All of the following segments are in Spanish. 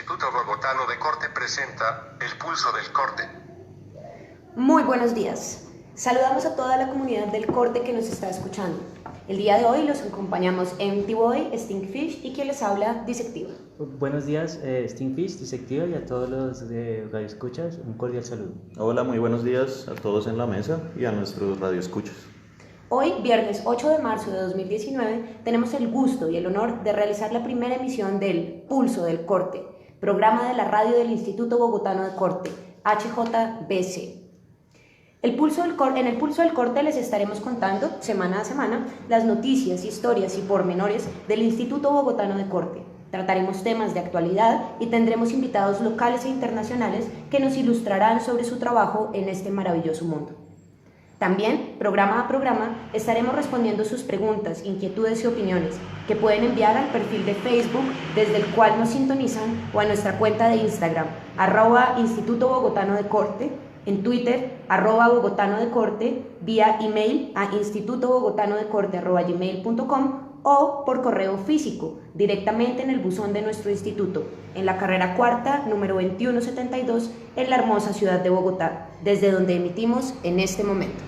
Instituto Bogotano de Corte presenta El Pulso del Corte. Muy buenos días. Saludamos a toda la comunidad del corte que nos está escuchando. El día de hoy los acompañamos Empty Boy, Stinkfish y quien les habla, Disectiva. Buenos días, Stinkfish, Disectiva, y a todos los radioescuchas, un cordial saludo. Hola, muy buenos días a todos en la mesa y a nuestros radioescuchas. Hoy, viernes 8 de marzo de 2019, tenemos el gusto y el honor de realizar la primera emisión del Pulso del Corte, programa de la radio del Instituto Bogotano de Corte, HJBC. En el Pulso del Corte les estaremos contando, semana a semana, las noticias, historias y pormenores del Instituto Bogotano de Corte. Trataremos temas de actualidad y tendremos invitados locales e internacionales que nos ilustrarán sobre su trabajo en este maravilloso mundo. También, programa a programa, estaremos respondiendo sus preguntas, inquietudes y opiniones que pueden enviar al perfil de Facebook desde el cual nos sintonizan o a nuestra cuenta de Instagram, @Instituto Bogotano de Corte, en Twitter, @Bogotano de Corte, vía email a institutobogotanodecorte@gmail.com o por correo físico, directamente en el buzón de nuestro instituto, en la carrera cuarta, número 2172, en la hermosa ciudad de Bogotá, desde donde emitimos en este momento.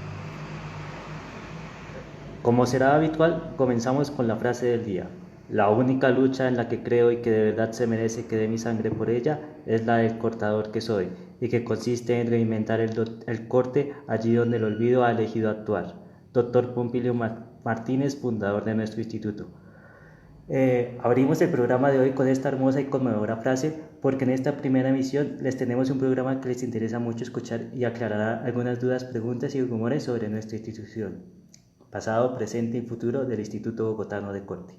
Como será habitual, comenzamos con la frase del día. La única lucha en la que creo y que de verdad se merece que dé mi sangre por ella es la del cortador que soy, y que consiste en reinventar el corte allí donde el olvido ha elegido actuar. Dr. Pompilio Martínez, fundador de nuestro instituto. Abrimos el programa de hoy con esta hermosa y conmovedora frase porque en esta primera emisión les tenemos un programa que les interesa mucho escuchar y aclarará algunas dudas, preguntas y rumores sobre nuestra institución, pasado, presente y futuro del Instituto Bogotano de Corte.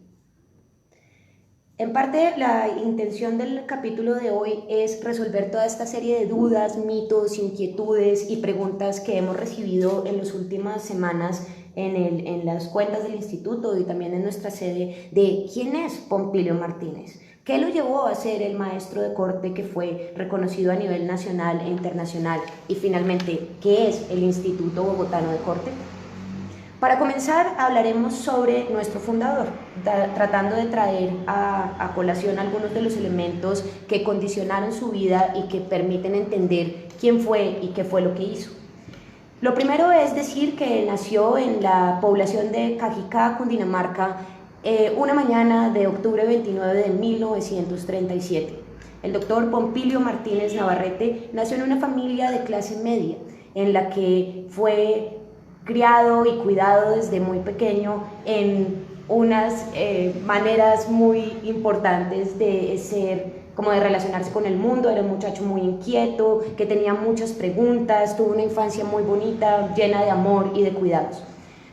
En parte, la intención del capítulo de hoy es resolver toda esta serie de dudas, mitos, inquietudes y preguntas que hemos recibido en las últimas semanas en las cuentas del instituto y también en nuestra sede de quién es Pompilio Martínez, qué lo llevó a ser el maestro de corte que fue reconocido a nivel nacional e internacional y finalmente, ¿qué es el Instituto Bogotano de Corte? Para comenzar, hablaremos sobre nuestro fundador, tratando de traer a colación algunos de los elementos que condicionaron su vida y que permiten entender quién fue y qué fue lo que hizo. Lo primero es decir que nació en la población de Cajicá, Cundinamarca, una mañana de octubre 29 de 1937. El doctor Pompilio Martínez Navarrete nació en una familia de clase media, en la que fue criado y cuidado desde muy pequeño en unas maneras muy importantes de ser, como de relacionarse con el mundo. Era un muchacho muy inquieto, que tenía muchas preguntas, tuvo una infancia muy bonita, llena de amor y de cuidados.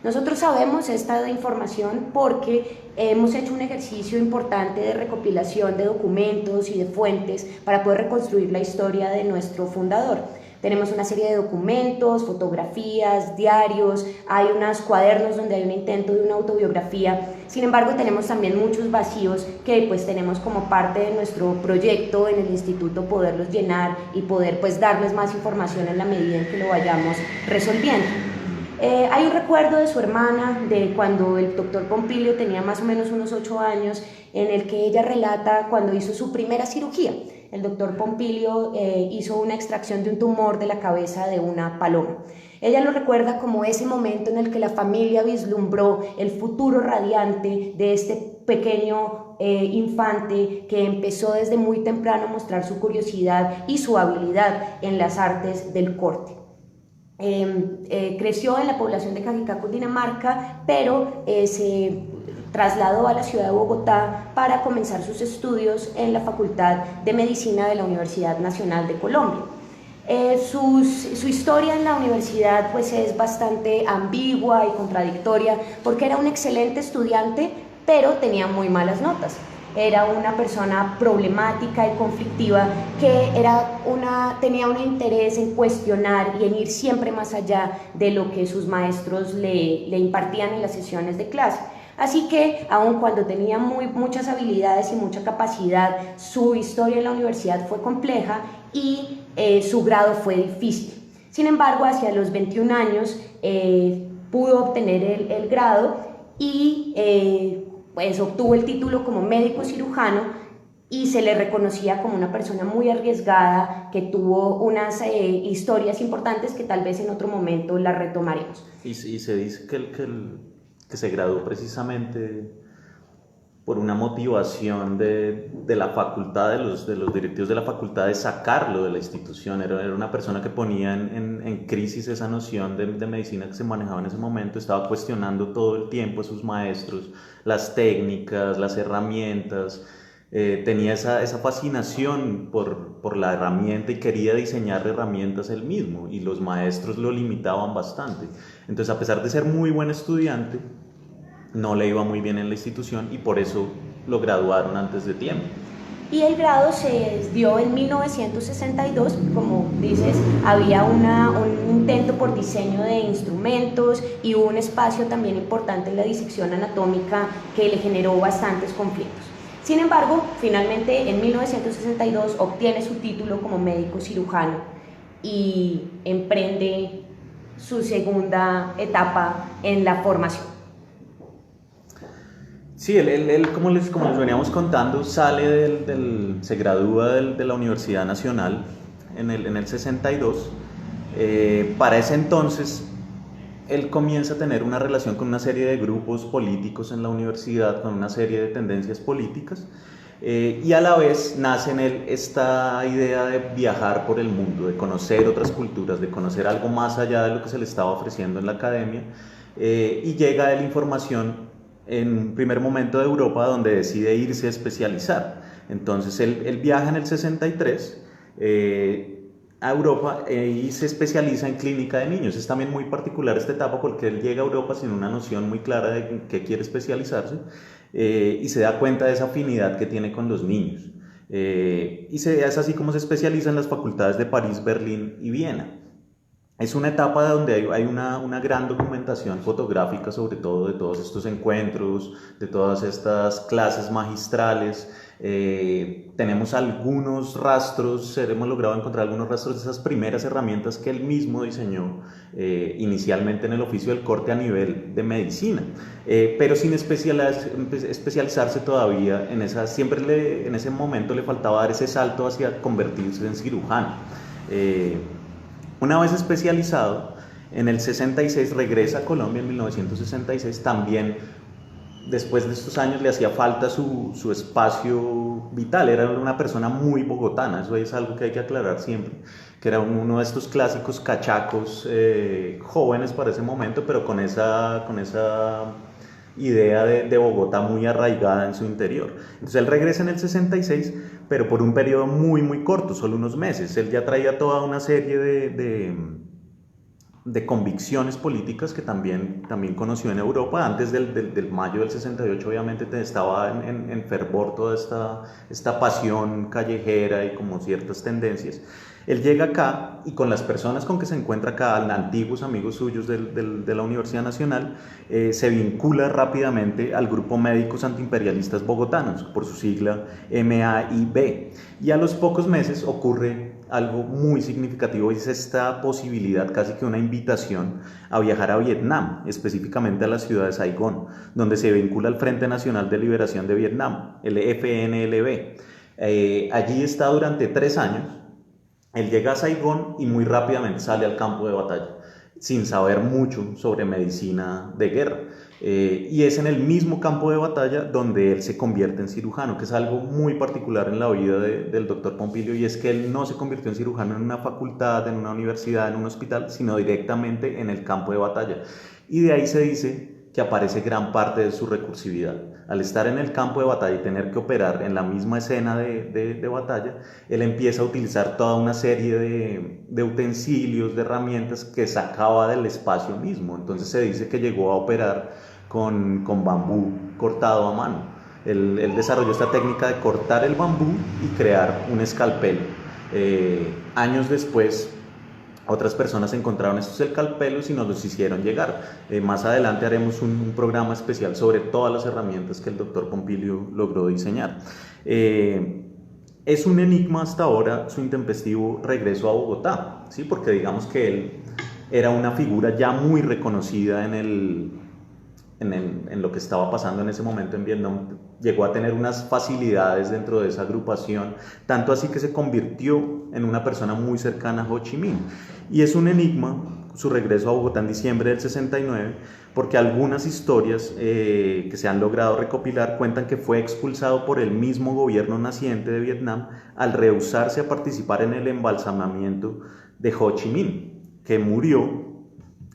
Nosotros sabemos esta información porque hemos hecho un ejercicio importante de recopilación de documentos y de fuentes para poder reconstruir la historia de nuestro fundador. Tenemos una serie de documentos, fotografías, diarios, hay unos cuadernos donde hay un intento de una autobiografía. Sin embargo, tenemos también muchos vacíos que pues tenemos como parte de nuestro proyecto en el instituto poderlos llenar y poder pues darles más información en la medida en que lo vayamos resolviendo. Hay un recuerdo de su hermana de cuando el doctor Pompilio tenía más o menos unos 8 años en el que ella relata cuando hizo su primera cirugía. El doctor Pompilio hizo una extracción de un tumor de la cabeza de una paloma. Ella lo recuerda como ese momento en el que la familia vislumbró el futuro radiante de este pequeño infante que empezó desde muy temprano a mostrar su curiosidad y su habilidad en las artes del corte. Creció en la población de Cajicá, Cundinamarca, pero se trasladó a la ciudad de Bogotá para comenzar sus estudios en la Facultad de Medicina de la Universidad Nacional de Colombia. Su historia en la universidad pues es bastante ambigua y contradictoria porque era un excelente estudiante, pero tenía muy malas notas. Era una persona problemática y conflictiva que tenía un interés en cuestionar y en ir siempre más allá de lo que sus maestros le impartían en las sesiones de clase. Así que, aun cuando tenía muchas habilidades y mucha capacidad, su historia en la universidad fue compleja y su grado fue difícil. Sin embargo, hacia los 21 años pudo obtener el grado y pues obtuvo el título como médico cirujano y se le reconocía como una persona muy arriesgada que tuvo unas historias importantes que tal vez en otro momento las retomaremos. Y se dice que se graduó precisamente por una motivación de la facultad, de los directivos de la facultad, de sacarlo de la institución. Era una persona que ponía en crisis esa noción de medicina que se manejaba en ese momento, estaba cuestionando todo el tiempo a sus maestros, las técnicas, las herramientas, tenía esa fascinación por la herramienta y quería diseñar herramientas él mismo, y los maestros lo limitaban bastante. Entonces, a pesar de ser muy buen estudiante, no le iba muy bien en la institución y por eso lo graduaron antes de tiempo. Y el grado se dio en 1962, como dices, había un intento por diseño de instrumentos y hubo un espacio también importante en la disección anatómica que le generó bastantes conflictos. Sin embargo, finalmente en 1962 obtiene su título como médico cirujano y emprende su segunda etapa en la formación. Sí, él como les veníamos contando, se gradúa de la Universidad Nacional en el 62. Para ese entonces, él comienza a tener una relación con una serie de grupos políticos en la universidad, con una serie de tendencias políticas, y a la vez nace en él esta idea de viajar por el mundo, de conocer otras culturas, de conocer algo más allá de lo que se le estaba ofreciendo en la academia, y llega a él información en un primer momento de Europa, donde decide irse a especializar. Entonces él viaja en el 63 a Europa y se especializa en clínica de niños. Es también muy particular esta etapa porque él llega a Europa sin una noción muy clara de en qué quiere especializarse, y se da cuenta de esa afinidad que tiene con los niños. Es así como se especializa en las facultades de París, Berlín y Viena. Es una etapa donde hay una gran documentación fotográfica, sobre todo de todos estos encuentros, de todas estas clases magistrales. Tenemos algunos rastros, hemos logrado encontrar algunos rastros de esas primeras herramientas que él mismo diseñó inicialmente en el oficio del corte a nivel de medicina, pero sin especializarse todavía en esa. En ese momento le faltaba dar ese salto hacia convertirse en cirujano. Una vez especializado, en el 66 regresa a Colombia, en 1966, también después de estos años le hacía falta su espacio vital. Era una persona muy bogotana, eso es algo que hay que aclarar siempre, que era uno de estos clásicos cachacos, jóvenes para ese momento, pero con esa idea de Bogotá muy arraigada en su interior. Entonces él regresa en el 66, pero por un periodo muy muy corto, solo unos meses. Él ya traía toda una serie de convicciones políticas que también conoció en Europa. Antes del mayo del 68 obviamente estaba en fervor toda esta pasión callejera y como ciertas tendencias. Él llega acá y con las personas con que se encuentra acá, antiguos amigos suyos de la Universidad Nacional, se vincula rápidamente al grupo Médicos Antiimperialistas Bogotanos, por su sigla MAIB. Y a los pocos meses ocurre algo muy significativo, y es esta posibilidad, casi que una invitación, a viajar a Vietnam, específicamente a la ciudad de Saigón, donde se vincula al Frente Nacional de Liberación de Vietnam, el FNLB. Allí está durante 3 años. Él llega a Saigón y muy rápidamente sale al campo de batalla, sin saber mucho sobre medicina de guerra. Y es en el mismo campo de batalla donde él se convierte en cirujano, que es algo muy particular en la vida del doctor Pompilio, y es que él no se convirtió en cirujano en una facultad, en una universidad, en un hospital, sino directamente en el campo de batalla. Y de ahí se dice que aparece gran parte de su recursividad. Al estar en el campo de batalla y tener que operar en la misma escena de batalla, él empieza a utilizar toda una serie de utensilios, de herramientas que sacaba del espacio mismo. Entonces se dice que llegó a operar con bambú cortado a mano. Él desarrolló esta técnica de cortar el bambú y crear un escalpelo. Años después, otras personas encontraron estos escalpelos y nos los hicieron llegar. Más adelante haremos un programa especial sobre todas las herramientas que el doctor Pompilio logró diseñar. Es un enigma hasta ahora su intempestivo regreso a Bogotá, ¿sí? Porque digamos que él era una figura ya muy reconocida en en lo que estaba pasando en ese momento en Vietnam, llegó a tener unas facilidades dentro de esa agrupación, tanto así que se convirtió en una persona muy cercana a Ho Chi Minh. Y es un enigma su regreso a Bogotá en diciembre del 69, porque algunas historias que se han logrado recopilar cuentan que fue expulsado por el mismo gobierno naciente de Vietnam al rehusarse a participar en el embalsamamiento de Ho Chi Minh, que murió.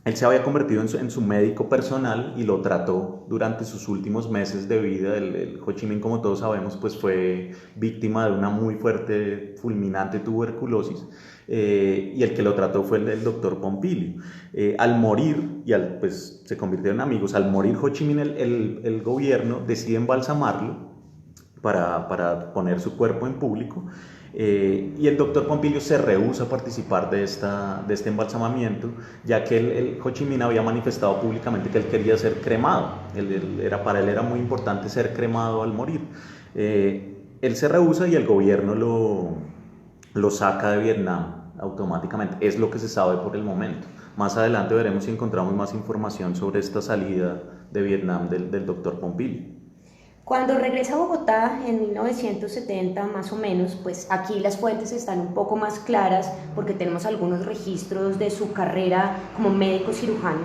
Él se había convertido en su médico personal y lo trató durante sus últimos meses de vida. El Ho Chi Minh, como todos sabemos, pues fue víctima de una muy fuerte, fulminante tuberculosis, y el que lo trató fue el doctor Pompilio. Al morir, pues se convirtieron en amigos, al morir Ho Chi Minh, el gobierno decide embalsamarlo para poner su cuerpo en público. Y el doctor Pompilio se rehúsa a participar de este embalsamamiento, ya que el Ho Chi Minh había manifestado públicamente que él quería ser cremado. Para él era muy importante ser cremado al morir. Él se rehúsa y el gobierno lo saca de Vietnam automáticamente. Es lo que se sabe por el momento. Más adelante veremos si encontramos más información sobre esta salida de Vietnam del doctor Pompilio. Cuando regresa a Bogotá en 1970 más o menos, pues aquí las fuentes están un poco más claras porque tenemos algunos registros de su carrera como médico cirujano.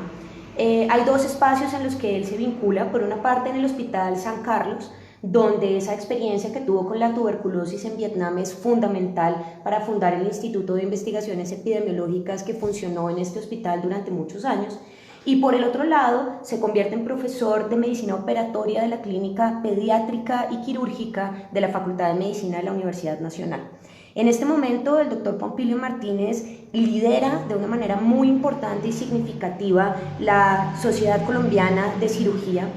Hay dos espacios en los que él se vincula, por una parte en el Hospital San Carlos, donde esa experiencia que tuvo con la tuberculosis en Vietnam es fundamental para fundar el Instituto de Investigaciones Epidemiológicas que funcionó en este hospital durante muchos años. Y por el otro lado, se convierte en profesor de medicina operatoria de la Clínica Pediátrica y Quirúrgica de la Facultad de Medicina de la Universidad Nacional. En este momento, el doctor Pompilio Martínez lidera de una manera muy importante y significativa la Sociedad Colombiana de Cirugía,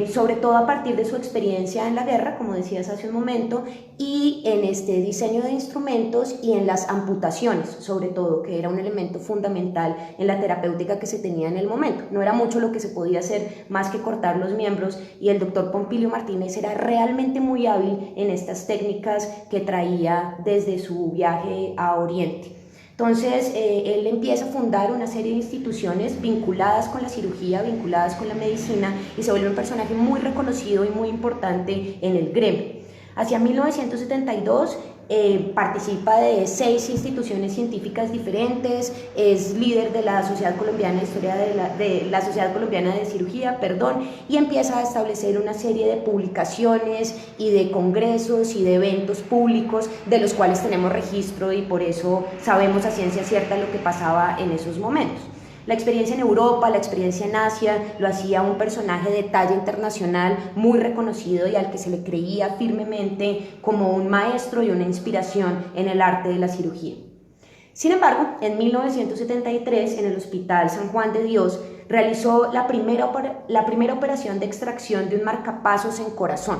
sobre todo a partir de su experiencia en la guerra, como decías hace un momento, y en este diseño de instrumentos y en las amputaciones, sobre todo, que era un elemento fundamental en la terapéutica que se tenía en el momento. No era mucho lo que se podía hacer más que cortar los miembros, y el doctor Pompilio Martínez era realmente muy hábil en estas técnicas que traía desde su viaje a Oriente. Entonces, él empieza a fundar una serie de instituciones vinculadas con la cirugía, vinculadas con la medicina, y se vuelve un personaje muy reconocido y muy importante en el gremio. Hacia 1972 participa de 6 instituciones científicas diferentes, es líder de la Sociedad Colombiana de la Sociedad Colombiana de Cirugía, y empieza a establecer una serie de publicaciones y de congresos y de eventos públicos de los cuales tenemos registro y por eso sabemos a ciencia cierta lo que pasaba en esos momentos. La experiencia en Europa, la experiencia en Asia, lo hacía un personaje de talla internacional muy reconocido y al que se le creía firmemente como un maestro y una inspiración en el arte de la cirugía. Sin embargo, en 1973, en el Hospital San Juan de Dios, realizó la primera operación de extracción de un marcapasos en corazón.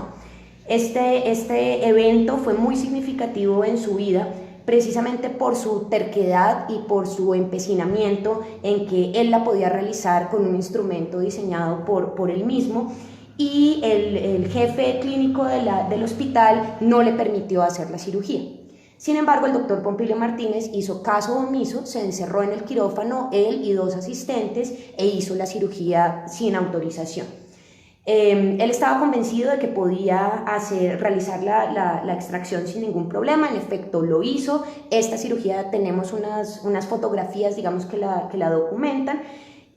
Este evento fue muy significativo en su vida, precisamente por su terquedad y por su empecinamiento en que él la podía realizar con un instrumento diseñado por él mismo, y el jefe clínico del hospital no le permitió hacer la cirugía. Sin embargo, el doctor Pompilio Martínez hizo caso omiso, se encerró en el quirófano, él y 2 asistentes, e hizo la cirugía sin autorización. Él estaba convencido de que podía realizar la extracción sin ningún problema. En efecto lo hizo. Esta cirugía tenemos unas fotografías, digamos, que la documentan,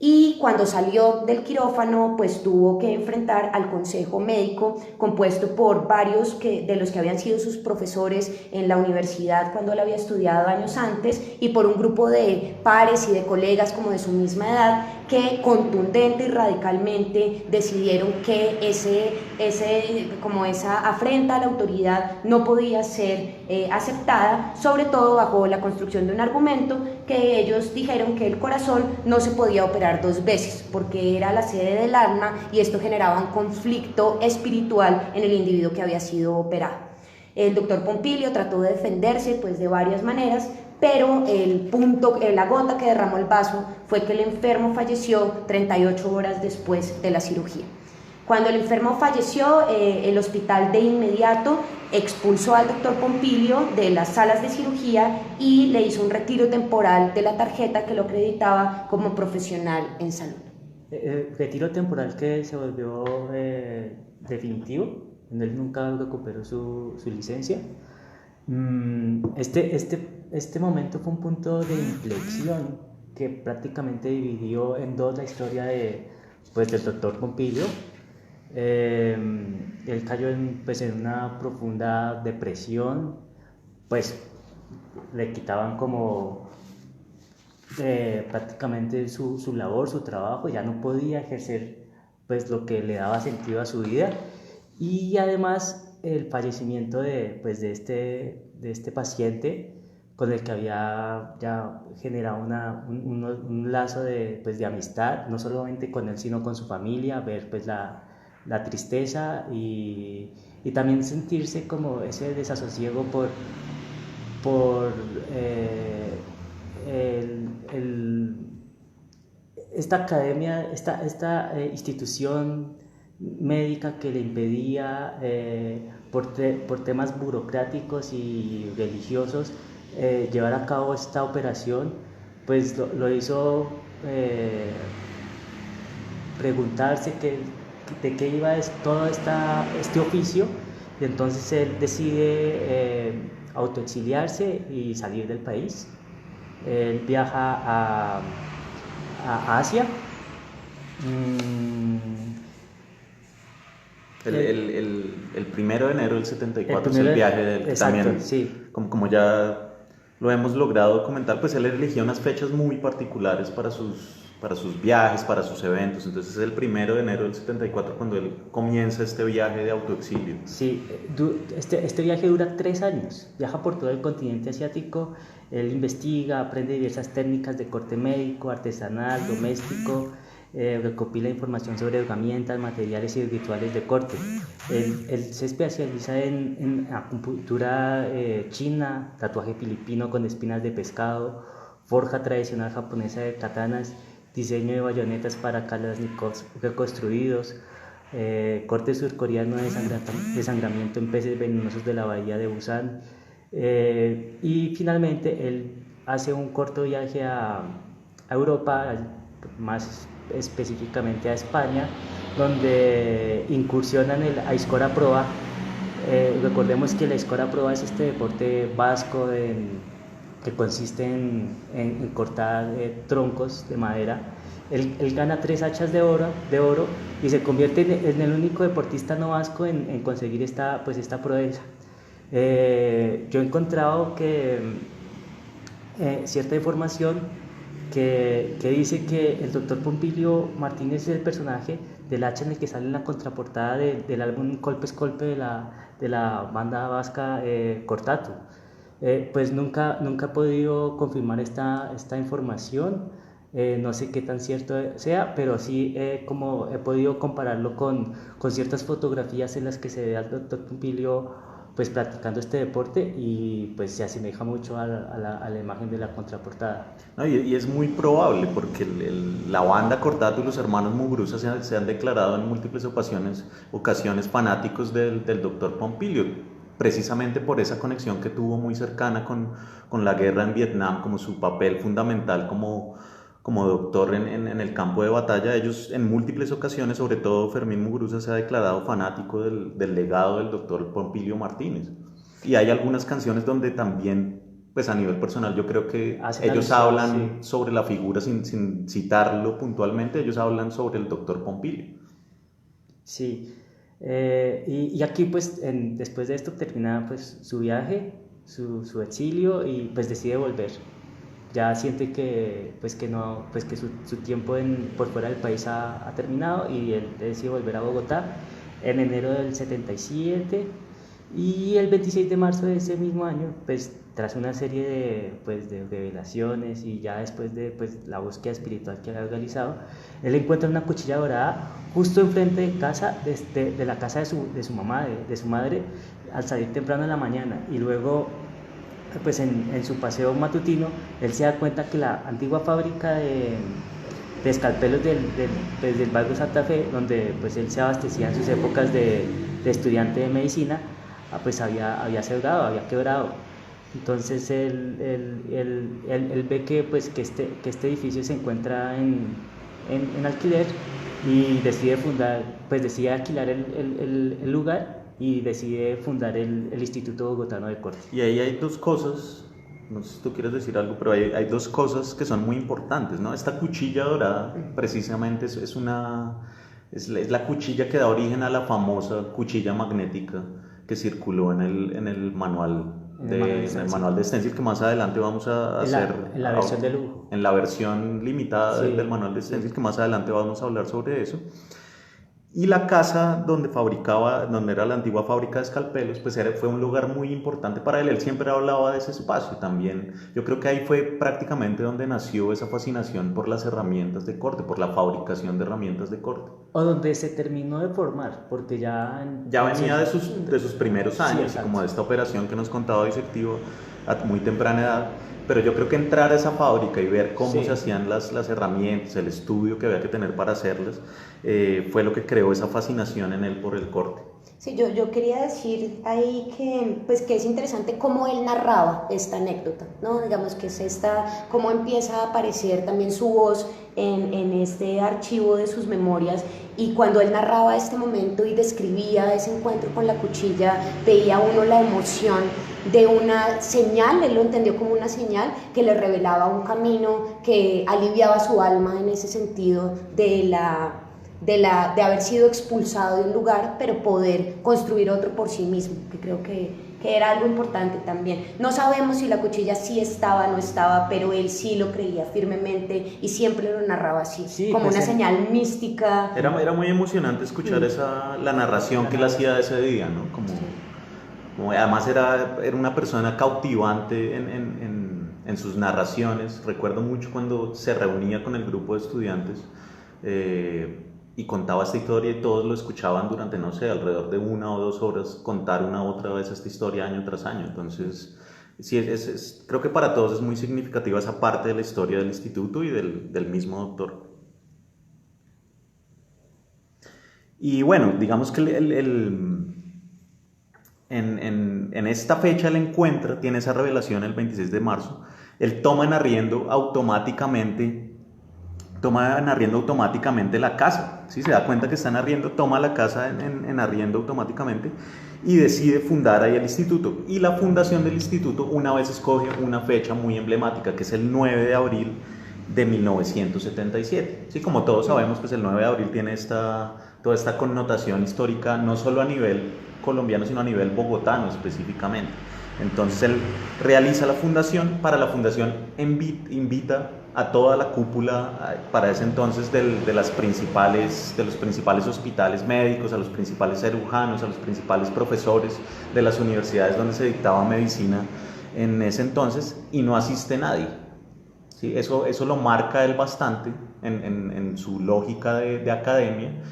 y cuando salió del quirófano pues tuvo que enfrentar al consejo médico compuesto por varios de los que habían sido sus profesores en la universidad cuando él había estudiado años antes, y por un grupo de pares y de colegas como de su misma edad, que contundente y radicalmente decidieron que esa afrenta a la autoridad no podía ser aceptada, sobre todo bajo la construcción de un argumento que ellos dijeron que el corazón no se podía operar 2 veces porque era la sede del alma y esto generaba un conflicto espiritual en el individuo que había sido operado. El doctor Pompilio trató de defenderse pues de varias maneras, pero la gota que derramó el vaso fue que el enfermo falleció 38 horas después de la cirugía. Cuando el enfermo falleció, el hospital de inmediato expulsó al doctor Pompilio de las salas de cirugía y le hizo un retiro temporal de la tarjeta que lo acreditaba como profesional en salud. retiro temporal que se volvió definitivo, él nunca recuperó su licencia. Este momento fue un punto de inflexión que prácticamente dividió en dos la historia del doctor Pompilio. Él cayó en una profunda depresión, pues le quitaban como prácticamente su labor, su trabajo, ya no podía ejercer pues lo que le daba sentido a su vida, y además el fallecimiento de este paciente con el que había ya generado un lazo de amistad, no solamente con él sino con su familia, ver pues la tristeza y también sentirse como ese desasosiego por esta academia, esta institución médica que le impedía por temas burocráticos y religiosos llevar a cabo esta operación, pues lo hizo preguntarse de qué iba todo este oficio, y entonces él decide autoexiliarse y salir del país. Él viaja a Asia. El 1 de enero del 74 es El el viaje de él, que exacto, también, sí. como ya lo hemos logrado documentar, pues él elegía unas fechas muy particulares para sus viajes, para sus eventos. Entonces es el 1 de enero del 74 cuando él comienza este viaje de autoexilio. Sí, este viaje dura 3 años, viaja por todo el continente asiático, él investiga, aprende diversas técnicas de corte médico, artesanal, doméstico, recopila información sobre herramientas, materiales y rituales de corte. Él se especializa en acupuntura china, tatuaje filipino con espinas de pescado, forja tradicional japonesa de katanas, diseño de bayonetas para kalashnikovs reconstruidos, corte surcoreano de desangramiento en peces venenosos de la bahía de Busan, y finalmente él hace un corto viaje a Europa, más específicamente a España, donde incursiona en el Aizkora Proa. Recordemos que el Aizkora Proa es este deporte vasco que consiste en cortar troncos de madera. Él gana 3 hachas de oro y se convierte en el único deportista no vasco en conseguir esta proeza. Yo he encontrado que cierta información que dice que el doctor Pompilio Martínez es el personaje del hacha en el que sale en la contraportada del álbum Colpe es Colpe de la banda vasca Cortatu. Pues nunca he podido confirmar esta información, no sé qué tan cierto sea, pero sí como he podido compararlo con ciertas fotografías en las que se ve al doctor Pompilio pues practicando este deporte, y pues se asemeja mucho a la imagen de la contraportada. No, y es muy probable porque la banda Cortatu y los hermanos Muguruza se han declarado en múltiples ocasiones fanáticos del doctor Pompilio, precisamente por esa conexión que tuvo muy cercana con la guerra en Vietnam, como su papel fundamental como doctor en el campo de batalla. Ellos en múltiples ocasiones, sobre todo Fermín Muguruza, se ha declarado fanático del legado del doctor Pompilio Martínez. Y hay algunas canciones donde también, pues a nivel personal, yo creo que ellos hablan sobre la figura sin citarlo puntualmente, ellos hablan sobre el doctor Pompilio. Sí, y aquí pues después de esto termina pues su viaje, su exilio, y pues decide volver. Ya siente que su tiempo por fuera del país ha terminado, y él decide volver a Bogotá en enero del 77, y el 26 de marzo de ese mismo año, pues tras una serie de revelaciones y ya después de la búsqueda espiritual que había realizado, él encuentra una cuchilla dorada justo enfrente de casa, de la casa de su mamá, de su madre, al salir temprano en la mañana. Y luego pues en su paseo matutino, él se da cuenta que la antigua fábrica de escalpelos del barrio Santa Fe, donde pues él se abastecía en sus épocas de estudiante de medicina, pues había cerrado, había quebrado. Entonces él ve que este edificio se encuentra en alquiler y decide alquilar el lugar y decide fundar el Instituto Bogotano de Corte. Y ahí hay dos cosas, no sé si tú quieres decir algo, pero hay dos cosas que son muy importantes, ¿no? Esta cuchilla dorada precisamente es la cuchilla que da origen a la famosa cuchilla magnética que circuló en el manual de Stencil, que más adelante vamos a hacer en la versión de lujo. En la versión limitada Sí. del manual de Stencil, que más adelante vamos a hablar sobre eso. Y la casa donde era la antigua fábrica de escalpelos, pues fue un lugar muy importante para él. Él siempre hablaba de ese espacio también. Yo creo que ahí fue prácticamente donde nació esa fascinación por las herramientas de corte, por la fabricación de herrmientas de corte. O donde se terminó de formar, porque ya venía de sus primeros años, sí, como de esta operación que nos contaba Disectivo a muy temprana edad. Pero yo creo que entrar a esa fábrica y ver cómo se hacían las herramientas, el estudio que había que tener para hacerlas, fue lo que creó esa fascinación en él por el corte. Sí, yo quería decir ahí que es interesante cómo él narraba esta anécdota, ¿no? Digamos que es cómo empieza a aparecer también su voz en este archivo de sus memorias, y cuando él narraba este momento y describía ese encuentro con la cuchilla, veía uno la emoción de una señal, él lo entendió como una señal que le revelaba un camino, que aliviaba su alma en ese sentido de haber sido expulsado de un lugar, pero poder construir otro por sí mismo, que creo que era algo importante también. No sabemos si la cuchilla sí estaba o no estaba, pero él sí lo creía firmemente y siempre lo narraba así, como una señal mística. Era muy emocionante escuchar la narración que él hacía de ese día, ¿no? Como además era una persona cautivante en sus narraciones. Recuerdo mucho cuando se reunía con el grupo de estudiantes y contaba esta historia, y todos lo escuchaban durante, no sé, alrededor de 1 o 2 horas, contar una u otra vez esta historia año tras año. Entonces, sí, creo que para todos es muy significativa esa parte de la historia del instituto y del mismo doctor. Y bueno, digamos que en esta fecha él tiene esa revelación el 26 de marzo, él toma en arriendo automáticamente la casa, ¿sí? Se da cuenta que está en arriendo, toma la casa en arriendo automáticamente y decide fundar ahí el instituto. Y la fundación del instituto una vez escoge una fecha muy emblemática, que es el 9 de abril de 1977. ¿Sí? Como todos sabemos, pues el 9 de abril tiene toda esta connotación histórica, no solo a nivel colombiano, sino a nivel bogotano específicamente. Entonces él realiza la fundación. Para la fundación invita a toda la cúpula, para ese entonces, de los principales hospitales médicos, a los principales cirujanos, a los principales profesores de las universidades donde se dictaba medicina en ese entonces, y no asiste nadie. ¿Sí? Eso lo marca él bastante en su lógica de academia,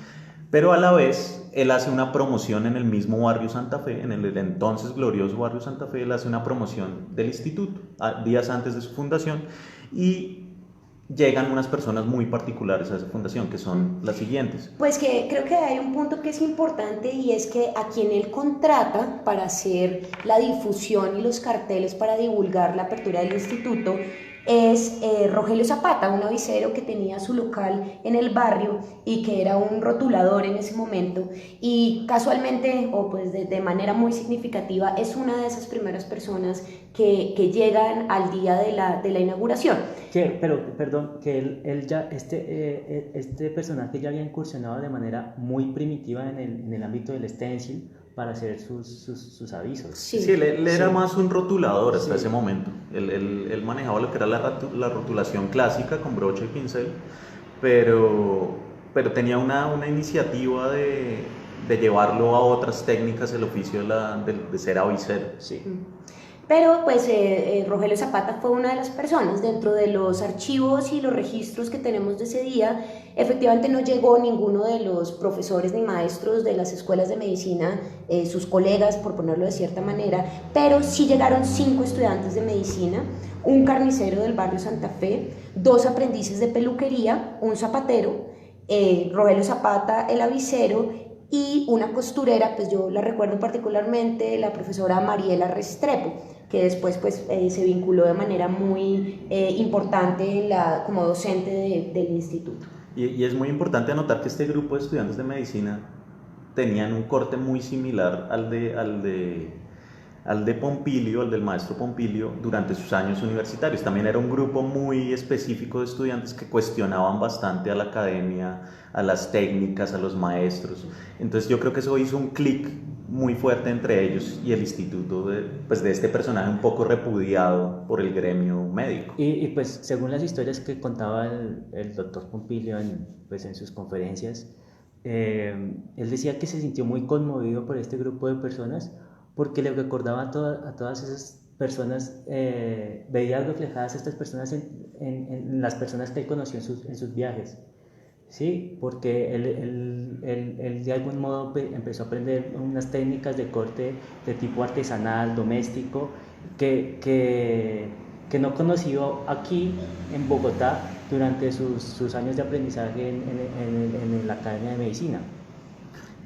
pero a la vez él hace una promoción en el mismo barrio Santa Fe, en el entonces glorioso barrio Santa Fe. Él hace una promoción del instituto días antes de su fundación, y llegan unas personas muy particulares a esa fundación, que son las siguientes. Pues que creo que hay un punto que es importante, y es que a quien él contrata para hacer la difusión y los carteles para divulgar la apertura del instituto es Rogelio Zapata, un avisero que tenía su local en el barrio y que era un rotulador en ese momento, y casualmente, o pues de manera muy significativa, es una de esas primeras personas que llegan al día de la inauguración. Perdón, que él ya, este personaje ya había incursionado de manera muy primitiva en el ámbito del stencil para hacer sus avisos. Sí, él era más un rotulador hasta ese momento. Él manejaba lo que era la rotulación clásica con brocha y pincel, pero tenía una iniciativa de llevarlo a otras técnicas, el oficio de ser avisero. Sí. Pero pues Rogelio Zapata fue una de las personas. Dentro de los archivos y los registros que tenemos de ese día, efectivamente no llegó ninguno de los profesores ni maestros de las escuelas de medicina, sus colegas, por ponerlo de cierta manera, pero sí llegaron 5 estudiantes de medicina, un carnicero del barrio Santa Fe, 2 aprendices de peluquería, un zapatero, Rogelio Zapata, el avisero, y una costurera, pues yo la recuerdo particularmente, la profesora Mariela Restrepo, que después pues, se vinculó de manera muy importante como docente del instituto. Y es muy importante anotar que este grupo de estudiantes de medicina tenían un corte muy similar al de Pompilio, al del maestro Pompilio, durante sus años universitarios. También era un grupo muy específico de estudiantes que cuestionaban bastante a la academia, a las técnicas, a los maestros. Entonces yo creo que eso hizo un clic muy fuerte entre ellos y el instituto de este personaje un poco repudiado por el gremio médico. Y pues según las historias que contaba el doctor Pompilio pues en sus conferencias, él decía que se sintió muy conmovido por este grupo de personas porque le recordaba a todas esas personas, veía reflejadas estas personas en las personas que él conoció en sus viajes. Sí, porque él de algún modo empezó a aprender unas técnicas de corte de tipo artesanal, doméstico, que no conoció aquí en Bogotá durante sus años de aprendizaje en la Academia de Medicina.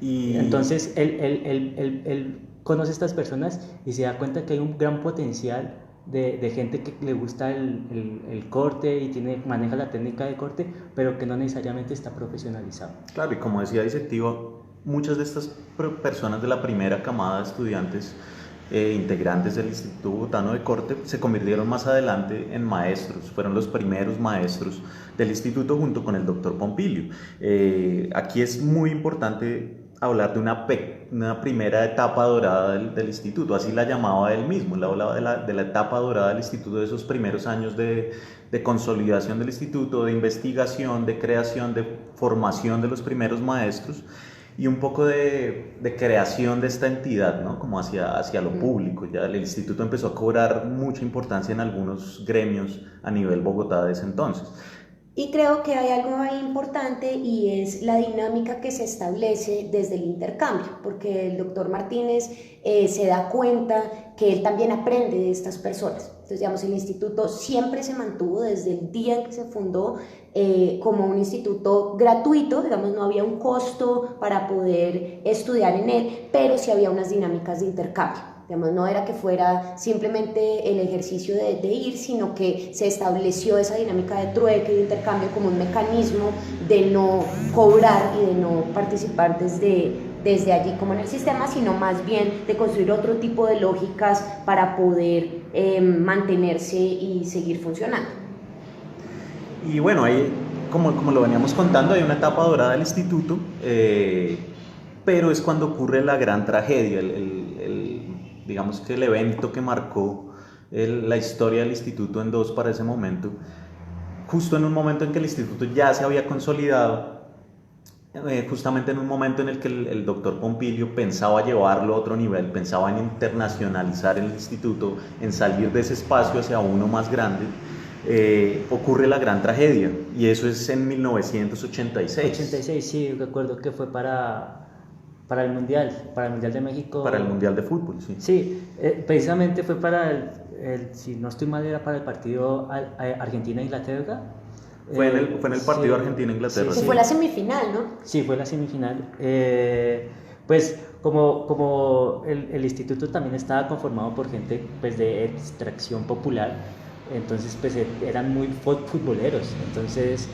Y entonces él conoce a estas personas y se da cuenta que hay un gran potencial de gente que le gusta el corte y maneja la técnica de corte, pero que no necesariamente está profesionalizado. Claro, y como decía Disectivo, muchas de estas personas de la primera camada de estudiantes integrantes del Instituto Bogotano de Corte se convirtieron más adelante en maestros, fueron los primeros maestros del instituto junto con el doctor Pompilio. Aquí es muy importante hablar de una primera etapa dorada del instituto, así la llamaba él mismo. Él hablaba de la etapa dorada del instituto, de esos primeros años de consolidación del instituto, de investigación, de creación, de formación de los primeros maestros y un poco de creación de esta entidad, ¿no? Como hacia lo público. Ya el instituto empezó a cobrar mucha importancia en algunos gremios a nivel Bogotá de ese entonces. Y creo que hay algo ahí importante y es la dinámica que se establece desde el intercambio, porque el doctor Martínez se da cuenta que él también aprende de estas personas. Entonces, digamos, el instituto siempre se mantuvo desde el día en que se fundó como un instituto gratuito, digamos, no había un costo para poder estudiar en él, pero sí había unas dinámicas de intercambio. Digamos, no era que fuera simplemente el ejercicio de ir, sino que se estableció esa dinámica de trueque y de intercambio como un mecanismo de no cobrar y de no participar desde allí como en el sistema, sino más bien de construir otro tipo de lógicas para poder mantenerse y seguir funcionando. Y bueno, ahí, como lo veníamos contando, hay una etapa dorada del instituto, pero es cuando ocurre la gran tragedia, digamos que el evento que marcó la historia del instituto en dos para ese momento, justo en un momento en que el instituto ya se había consolidado, justamente en un momento en el que el doctor Pompilio pensaba llevarlo a otro nivel, pensaba en internacionalizar el instituto, en salir de ese espacio hacia uno más grande, ocurre la gran tragedia, y eso es en 1986. 86, sí, recuerdo que fue para el Mundial de México. Para el Mundial de Fútbol, sí. Sí, precisamente fue para si no estoy mal, era para el partido Argentina-Inglaterra. Fue en el partido Argentina-Inglaterra. Sí, sí. Fue la semifinal, ¿no? Sí, fue la semifinal. Pues como el instituto también estaba conformado por gente pues, de extracción popular, entonces pues eran muy futboleros. Entonces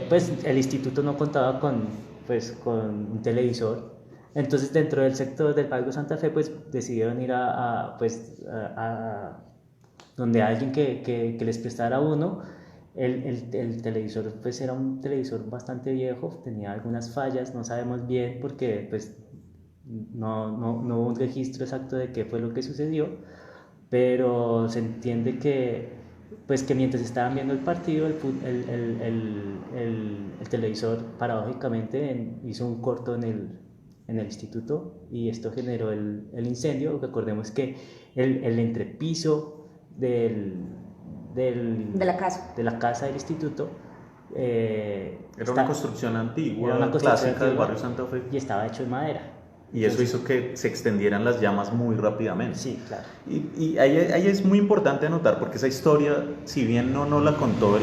pues el instituto no contaba con un televisor. Entonces dentro del sector del Barrio Santa Fe pues decidieron ir a donde alguien que les prestara uno. El televisor pues era un televisor bastante viejo, tenía algunas fallas, no sabemos bien porque pues no hubo un registro exacto de qué fue lo que sucedió, pero se entiende que mientras estaban viendo el partido el televisor paradójicamente hizo un corto en el instituto y esto generó el incendio. Recordemos que el entrepiso de la casa del instituto era una construcción antigua, clásica del barrio Santa Fe, y estaba hecho de madera. Y eso hizo que se extendieran las llamas muy rápidamente. Sí, claro. Y ahí es muy importante anotar, porque esa historia, si bien no la contó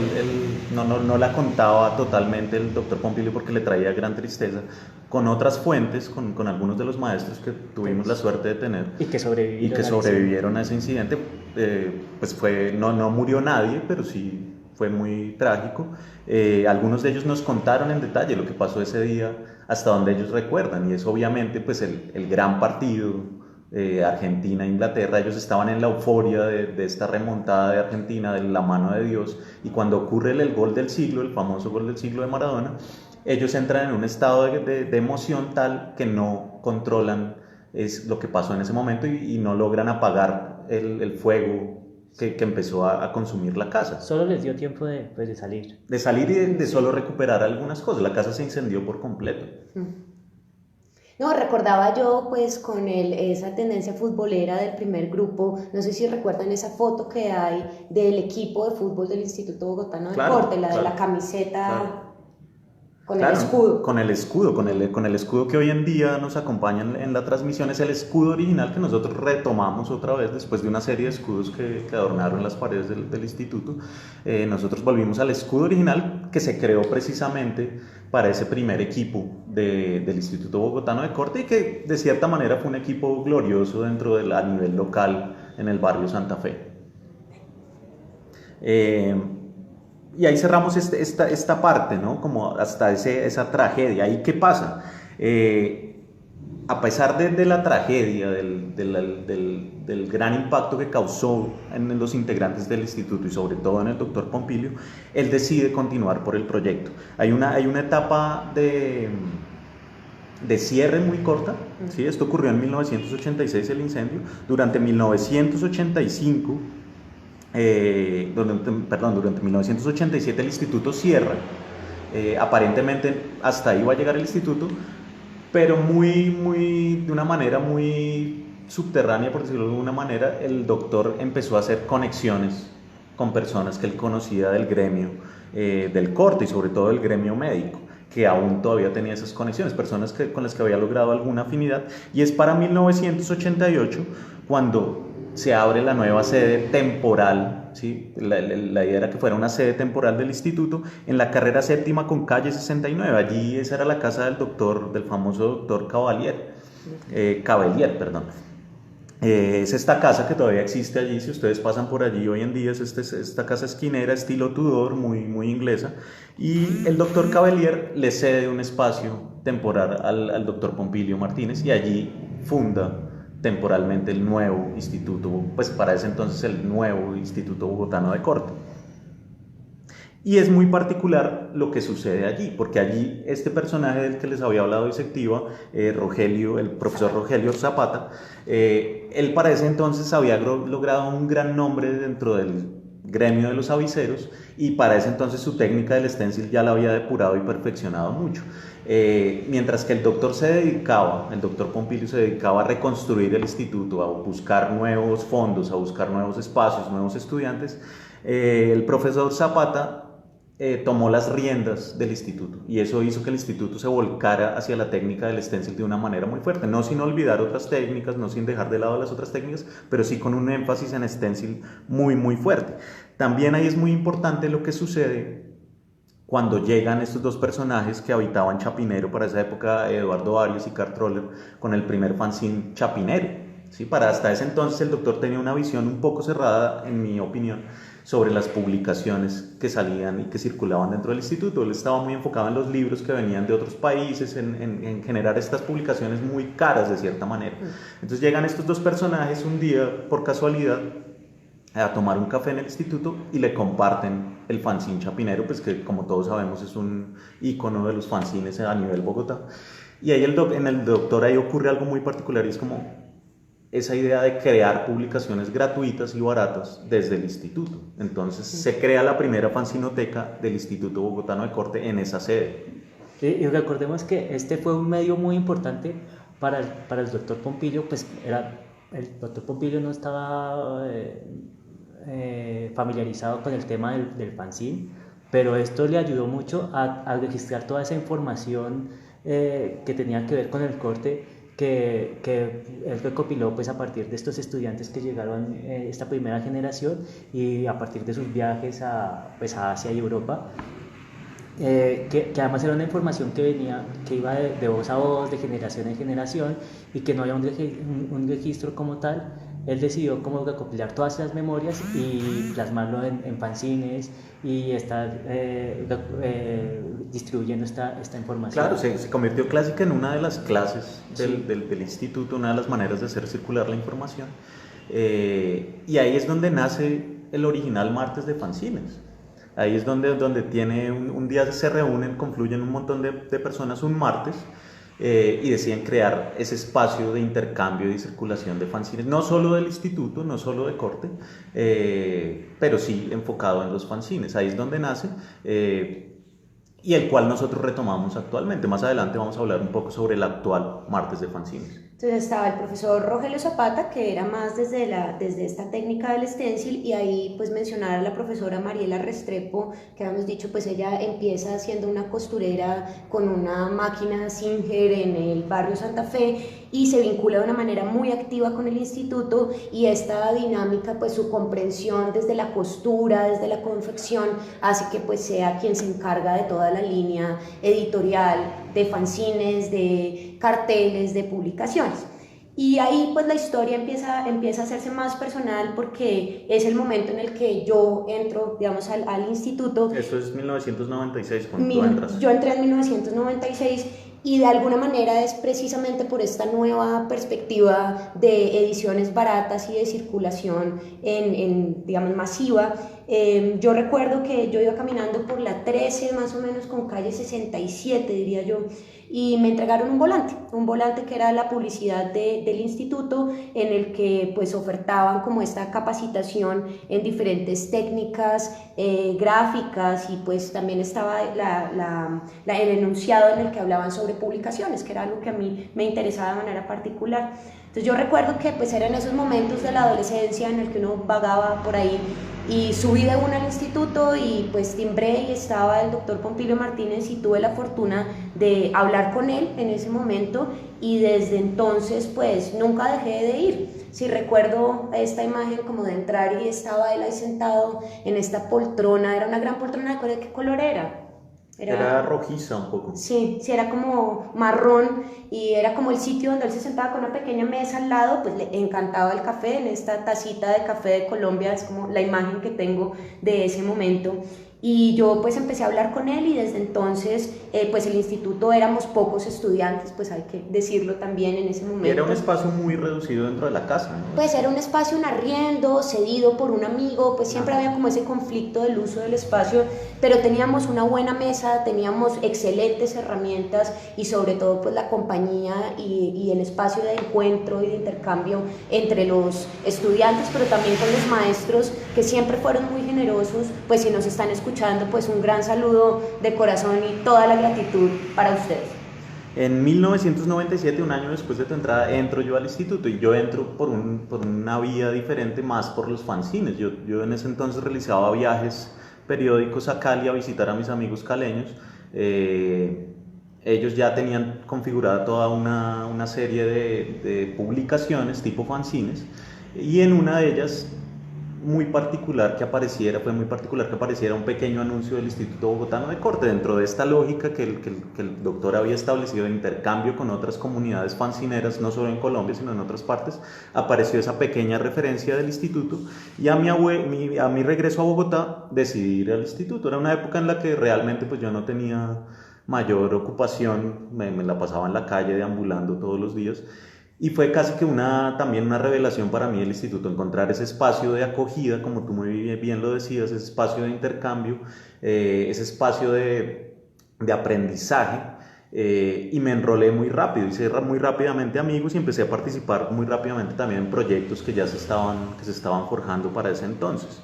no la contaba totalmente el doctor Pompilio porque le traía gran tristeza, con otras fuentes, con algunos de los maestros que tuvimos la suerte de tener y que sobrevivieron a ese incidente, pues no murió nadie, pero sí fue muy trágico. Algunos de ellos nos contaron en detalle lo que pasó ese día, hasta donde ellos recuerdan, y es obviamente pues el gran partido. Argentina-Inglaterra, ellos estaban en la euforia de esta remontada de Argentina, de la mano de Dios, y cuando ocurre el gol del siglo, el famoso gol del siglo de Maradona, ellos entran en un estado de emoción tal que no controlan lo que pasó en ese momento y no logran apagar el fuego que empezó a consumir la casa. Solo les dio tiempo de salir. De salir y de solo recuperar algunas cosas. La casa se incendió por completo. No, recordaba yo pues con esa tendencia futbolera del primer grupo, no sé si recuerdan esa foto que hay del equipo de fútbol del Instituto Bogotano de Corte, la de la camiseta con el escudo. Con el escudo, con el escudo que hoy en día nos acompaña en la transmisión, es el escudo original que nosotros retomamos otra vez después de una serie de escudos que adornaron las paredes del instituto. Nosotros volvimos al escudo original que se creó precisamente para ese primer equipo del Instituto Bogotano de Corte y que de cierta manera fue un equipo glorioso a nivel local en el barrio Santa Fe. Y ahí cerramos esta parte, ¿no? Como hasta esa tragedia. ¿Ahí qué pasa? A pesar de la tragedia, del gran impacto que causó en los integrantes del instituto y sobre todo en el doctor Pompilio, él decide continuar por el proyecto. Hay una etapa de cierre muy corta, ¿sí? Esto ocurrió en 1986, el incendio. Durante 1985... durante 1987 el instituto cierra, aparentemente hasta ahí va a llegar el instituto, pero de una manera muy subterránea, por decirlo de alguna manera. El doctor empezó a hacer conexiones con personas que él conocía del gremio del corte y sobre todo del gremio médico, que aún todavía tenía esas conexiones, personas con las que había logrado alguna afinidad, y es para 1988 cuando se abre la nueva sede temporal, ¿sí? La idea era que fuera una sede temporal del instituto en la carrera séptima con calle 69. Allí esa era la casa del famoso doctor Cavalier. Es esta casa que todavía existe allí. Si ustedes pasan por allí hoy en día, es esta casa esquinera estilo Tudor, muy, muy inglesa, y el doctor Cavalier le cede un espacio temporal al doctor Pompilio Martínez y allí funda temporalmente el nuevo instituto, pues para ese entonces el nuevo Instituto Bogotano de Corte. Y es muy particular lo que sucede allí, porque allí este personaje del que les había hablado disectiva, el profesor Rogelio Zapata, él para ese entonces había logrado un gran nombre dentro del gremio de los aviceros, y para ese entonces su técnica del stencil ya la había depurado y perfeccionado mucho. Mientras que el doctor Pompilio se dedicaba a reconstruir el instituto, a buscar nuevos fondos, a buscar nuevos espacios, nuevos estudiantes, el profesor Zapata tomó las riendas del instituto, y eso hizo que el instituto se volcara hacia la técnica del stencil de una manera muy fuerte, no sin olvidar otras técnicas, no sin dejar de lado las otras técnicas, pero sí con un énfasis en stencil muy muy fuerte. También ahí es muy importante lo que sucede cuando llegan estos dos personajes que habitaban Chapinero para esa época, Eduardo Arias y Carl Troller, con el primer fanzine Chapinero, ¿sí? Para hasta ese entonces el doctor tenía una visión un poco cerrada, en mi opinión, sobre las publicaciones que salían y que circulaban dentro del instituto. Él estaba muy enfocado en los libros que venían de otros países, en generar estas publicaciones muy caras de cierta manera. Entonces llegan estos dos personajes un día, por casualidad, a tomar un café en el instituto y le comparten el fanzine Chapinero, pues que como todos sabemos es un ícono de los fanzines a nivel Bogotá. Y ahí en el doctor ahí ocurre algo muy particular, y es como esa idea de crear publicaciones gratuitas y baratas desde el instituto. Entonces se crea la primera fanzinoteca del Instituto Bogotano de Corte en esa sede. Y recordemos que este fue un medio muy importante para el doctor Pompilio, pues el doctor Pompilio no estaba familiarizado con el tema del fanzine, pero esto le ayudó mucho a registrar toda esa información que tenía que ver con el corte, que él recopiló pues a partir de estos estudiantes que llegaron, esta primera generación, y a partir de sus viajes a Asia y Europa, que además era una información que iba de voz a voz, de generación en generación, y que no había un registro como tal él decidió como recopilar todas las memorias y plasmarlo en fanzines y estar distribuyendo esta información. Claro, se convirtió clásica en una de las clases del instituto, una de las maneras de hacer circular la información. Y ahí es donde nace el original Martes de Fanzines. Ahí es donde tiene un día se reúnen, confluyen un montón de personas un martes y deciden crear ese espacio de intercambio y circulación de fanzines, no solo del instituto, no solo de corte, pero sí enfocado en los fanzines. Ahí es donde nace y el cual nosotros retomamos actualmente. Más adelante vamos a hablar un poco sobre el actual Martes de Fanzines. Entonces estaba el profesor Rogelio Zapata, que era más desde esta técnica del stencil, y ahí pues mencionar a la profesora Mariela Restrepo, que habíamos dicho pues ella empieza siendo una costurera con una máquina Singer en el barrio Santa Fe y se vincula de una manera muy activa con el instituto, y esta dinámica, pues su comprensión desde la costura, desde la confección, hace que pues sea quien se encarga de toda la línea editorial de fanzines, de carteles, de publicaciones. Y ahí pues la historia empieza a hacerse más personal, porque es el momento en el que yo entro, digamos, al instituto. Eso es 1996 cuando tú entras. Yo entré en 1996 y de alguna manera es precisamente por esta nueva perspectiva de ediciones baratas y de circulación digamos, masiva. Yo recuerdo que yo iba caminando por la 13 más o menos con calle 67 diría yo, y me entregaron un volante que era la publicidad del instituto, en el que pues ofertaban como esta capacitación en diferentes técnicas gráficas, y pues también estaba el enunciado en el que hablaban sobre publicaciones, que era algo que a mí me interesaba de manera particular. Entonces yo recuerdo que pues eran esos momentos de la adolescencia en el que uno vagaba por ahí, y subí de una al instituto y pues timbré y estaba el doctor Pompilio Martínez, y tuve la fortuna de hablar con él en ese momento, y desde entonces pues nunca dejé de ir. Si recuerdo esta imagen como de entrar y estaba él ahí sentado en esta poltrona, era una gran poltrona, ¿de qué color era? Era rojiza un poco. Sí, era como marrón, y era como el sitio donde él se sentaba con una pequeña mesa al lado, pues le encantaba el café, en esta tacita de café de Colombia, es como la imagen que tengo de ese momento. Y yo pues empecé a hablar con él, y desde entonces pues el instituto éramos pocos estudiantes, pues hay que decirlo también en ese momento. Y era un espacio muy reducido dentro de la casa, ¿no? Pues era un espacio en arriendo, cedido por un amigo, pues siempre había como ese conflicto del uso del espacio, pero teníamos una buena mesa, teníamos excelentes herramientas, y sobre todo pues la compañía y el espacio de encuentro y de intercambio entre los estudiantes, pero también con los maestros, que siempre fueron muy generosos. Pues si nos están escuchando, pues un gran saludo de corazón y toda la gratitud para ustedes. En 1997, un año después de tu entrada, entro yo al instituto, y yo entro por una vía diferente, más por los fanzines. Yo en ese entonces realizaba viajes periódicos a Cali a visitar a mis amigos caleños. Ellos ya tenían configurada toda una serie de publicaciones tipo fanzines, y en una de ellas fue muy particular que apareciera un pequeño anuncio del Instituto Bogotano de Corte, dentro de esta lógica que el doctor había establecido de intercambio con otras comunidades fanzineras, no solo en Colombia sino en otras partes. Apareció esa pequeña referencia del instituto, y a mi regreso a Bogotá decidí ir al instituto. Era una época en la que realmente pues yo no tenía mayor ocupación, me la pasaba en la calle deambulando todos los días. Y fue casi que también una revelación para mí el instituto, encontrar ese espacio de acogida, como tú muy bien lo decías, ese espacio de intercambio, ese espacio de aprendizaje, y me enrolé muy rápido, hice muy rápidamente amigos, y empecé a participar muy rápidamente también en proyectos que se estaban forjando para ese entonces.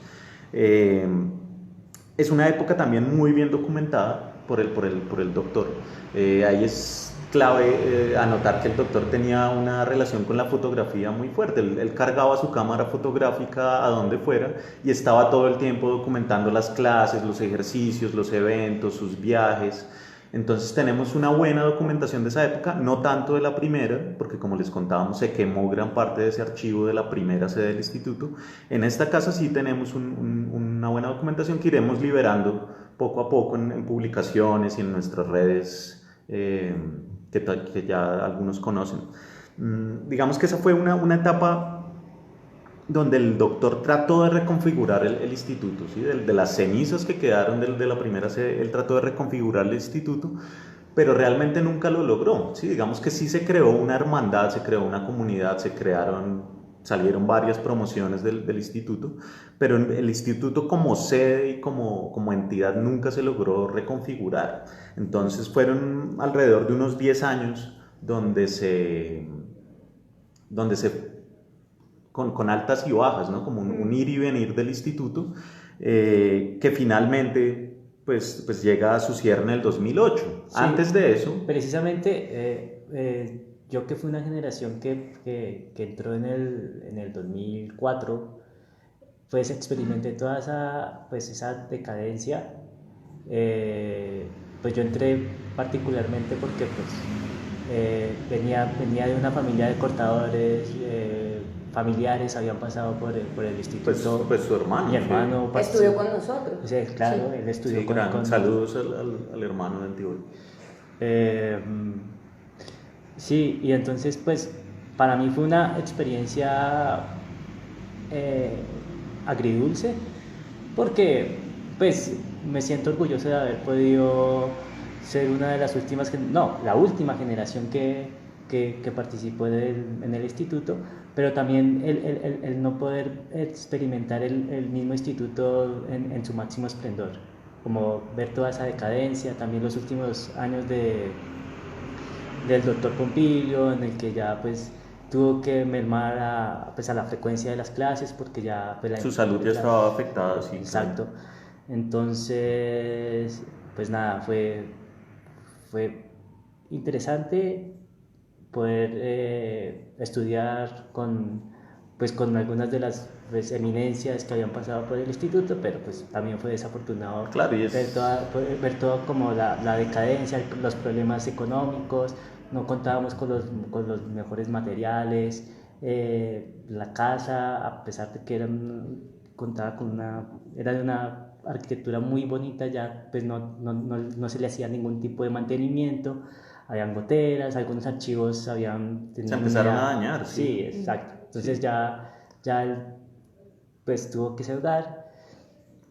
Es una época también muy bien documentada por el doctor. Ahí es clave anotar que el doctor tenía una relación con la fotografía muy fuerte. Él cargaba su cámara fotográfica a donde fuera, y estaba todo el tiempo documentando las clases, los ejercicios, los eventos, sus viajes. Entonces tenemos una buena documentación de esa época, no tanto de la primera, porque como les contábamos se quemó gran parte de ese archivo de la primera sede del instituto. En esta casa sí tenemos una buena documentación que iremos liberando poco a poco en publicaciones y en nuestras redes, que ya algunos conocen. Digamos que esa fue una etapa donde el doctor trató de reconfigurar el instituto, ¿sí? De las cenizas que quedaron de la primera sede, él trató de reconfigurar el instituto, pero realmente nunca lo logró, ¿sí? Digamos que sí se creó una hermandad, se creó una comunidad, salieron varias promociones del instituto, pero el instituto como sede y como entidad nunca se logró reconfigurar. Entonces fueron alrededor de unos 10 años donde se con altas y bajas, ¿no? Como un ir y venir del instituto, que finalmente pues llega a su cierre en el 2008. Sí, antes de eso... Precisamente, yo que fui una generación que entró en el 2004, pues experimenté toda esa decadencia. Pues yo entré particularmente porque venía de una familia de cortadores, familiares habían pasado por el instituto. Pues su hermano. Mi hermano estudió con nosotros. Sí, claro, Sí. él estudió con saludos al hermano de Antiguo. Sí, y entonces pues para mí fue una experiencia agridulce, porque pues me siento orgulloso de haber podido ser una de las últimas, la última generación que participó en el instituto, pero también el no poder experimentar el mismo instituto en su máximo esplendor, como ver toda esa decadencia, también los últimos años del doctor Pompilio, en el que ya pues tuvo que mermar a la frecuencia de las clases porque ya pues, su salud ya estaba afectada, sí. Exacto. Entonces, pues nada, fue interesante poder estudiar con algunas de las eminencias que habían pasado por el instituto, pero pues también fue desafortunado ver todo como la decadencia, los problemas económicos. No contábamos con los mejores materiales, la casa, a pesar de que era de una arquitectura muy bonita, ya pues no se le hacía ningún tipo de mantenimiento, habían goteras, algunos archivos se empezaron a dañar. Sí, exacto. Entonces ya pues tuvo que cerrar.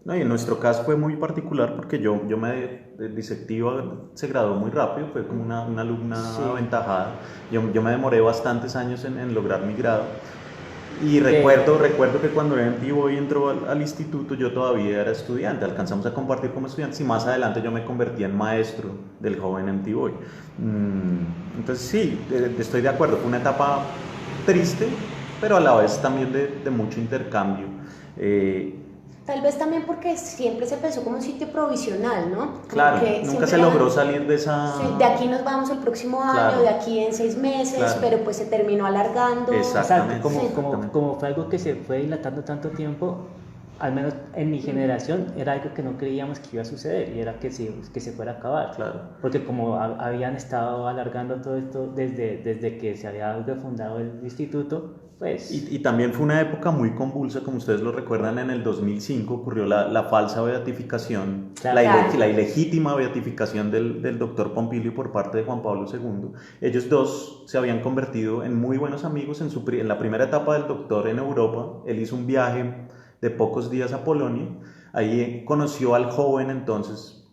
No, y en nuestro caso fue muy particular porque de disectiva se graduó muy rápido, fue como una alumna aventajada. Yo me demoré bastantes años en lograr mi grado. Y recuerdo que cuando MTV entró al instituto yo todavía era estudiante, alcanzamos a compartir como estudiantes y más adelante yo me convertí en maestro del joven MTV. Entonces sí, estoy de acuerdo, fue una etapa triste, pero a la vez también de mucho intercambio. Tal vez también porque siempre se pensó como un sitio provisional, ¿no? Como claro, que nunca se logró salir de esa... Sí, de aquí nos vamos el próximo año, Claro. de aquí en 6 meses, Claro. pero pues se terminó alargando. Exactamente. Como fue algo que se fue dilatando tanto tiempo, al menos en mi generación, era algo que no creíamos que iba a suceder y era que se fuera a acabar. Claro. Porque como habían estado alargando todo esto desde que se había refundado el instituto, pues... Y también fue una época muy convulsa, como ustedes lo recuerdan, en el 2005 ocurrió la falsa beatificación, Claro. la ilegítima beatificación del doctor Pompilio por parte de Juan Pablo II. Ellos dos se habían convertido en muy buenos amigos en la primera etapa del doctor en Europa. Él hizo un viaje de pocos días a Polonia, ahí conoció al joven entonces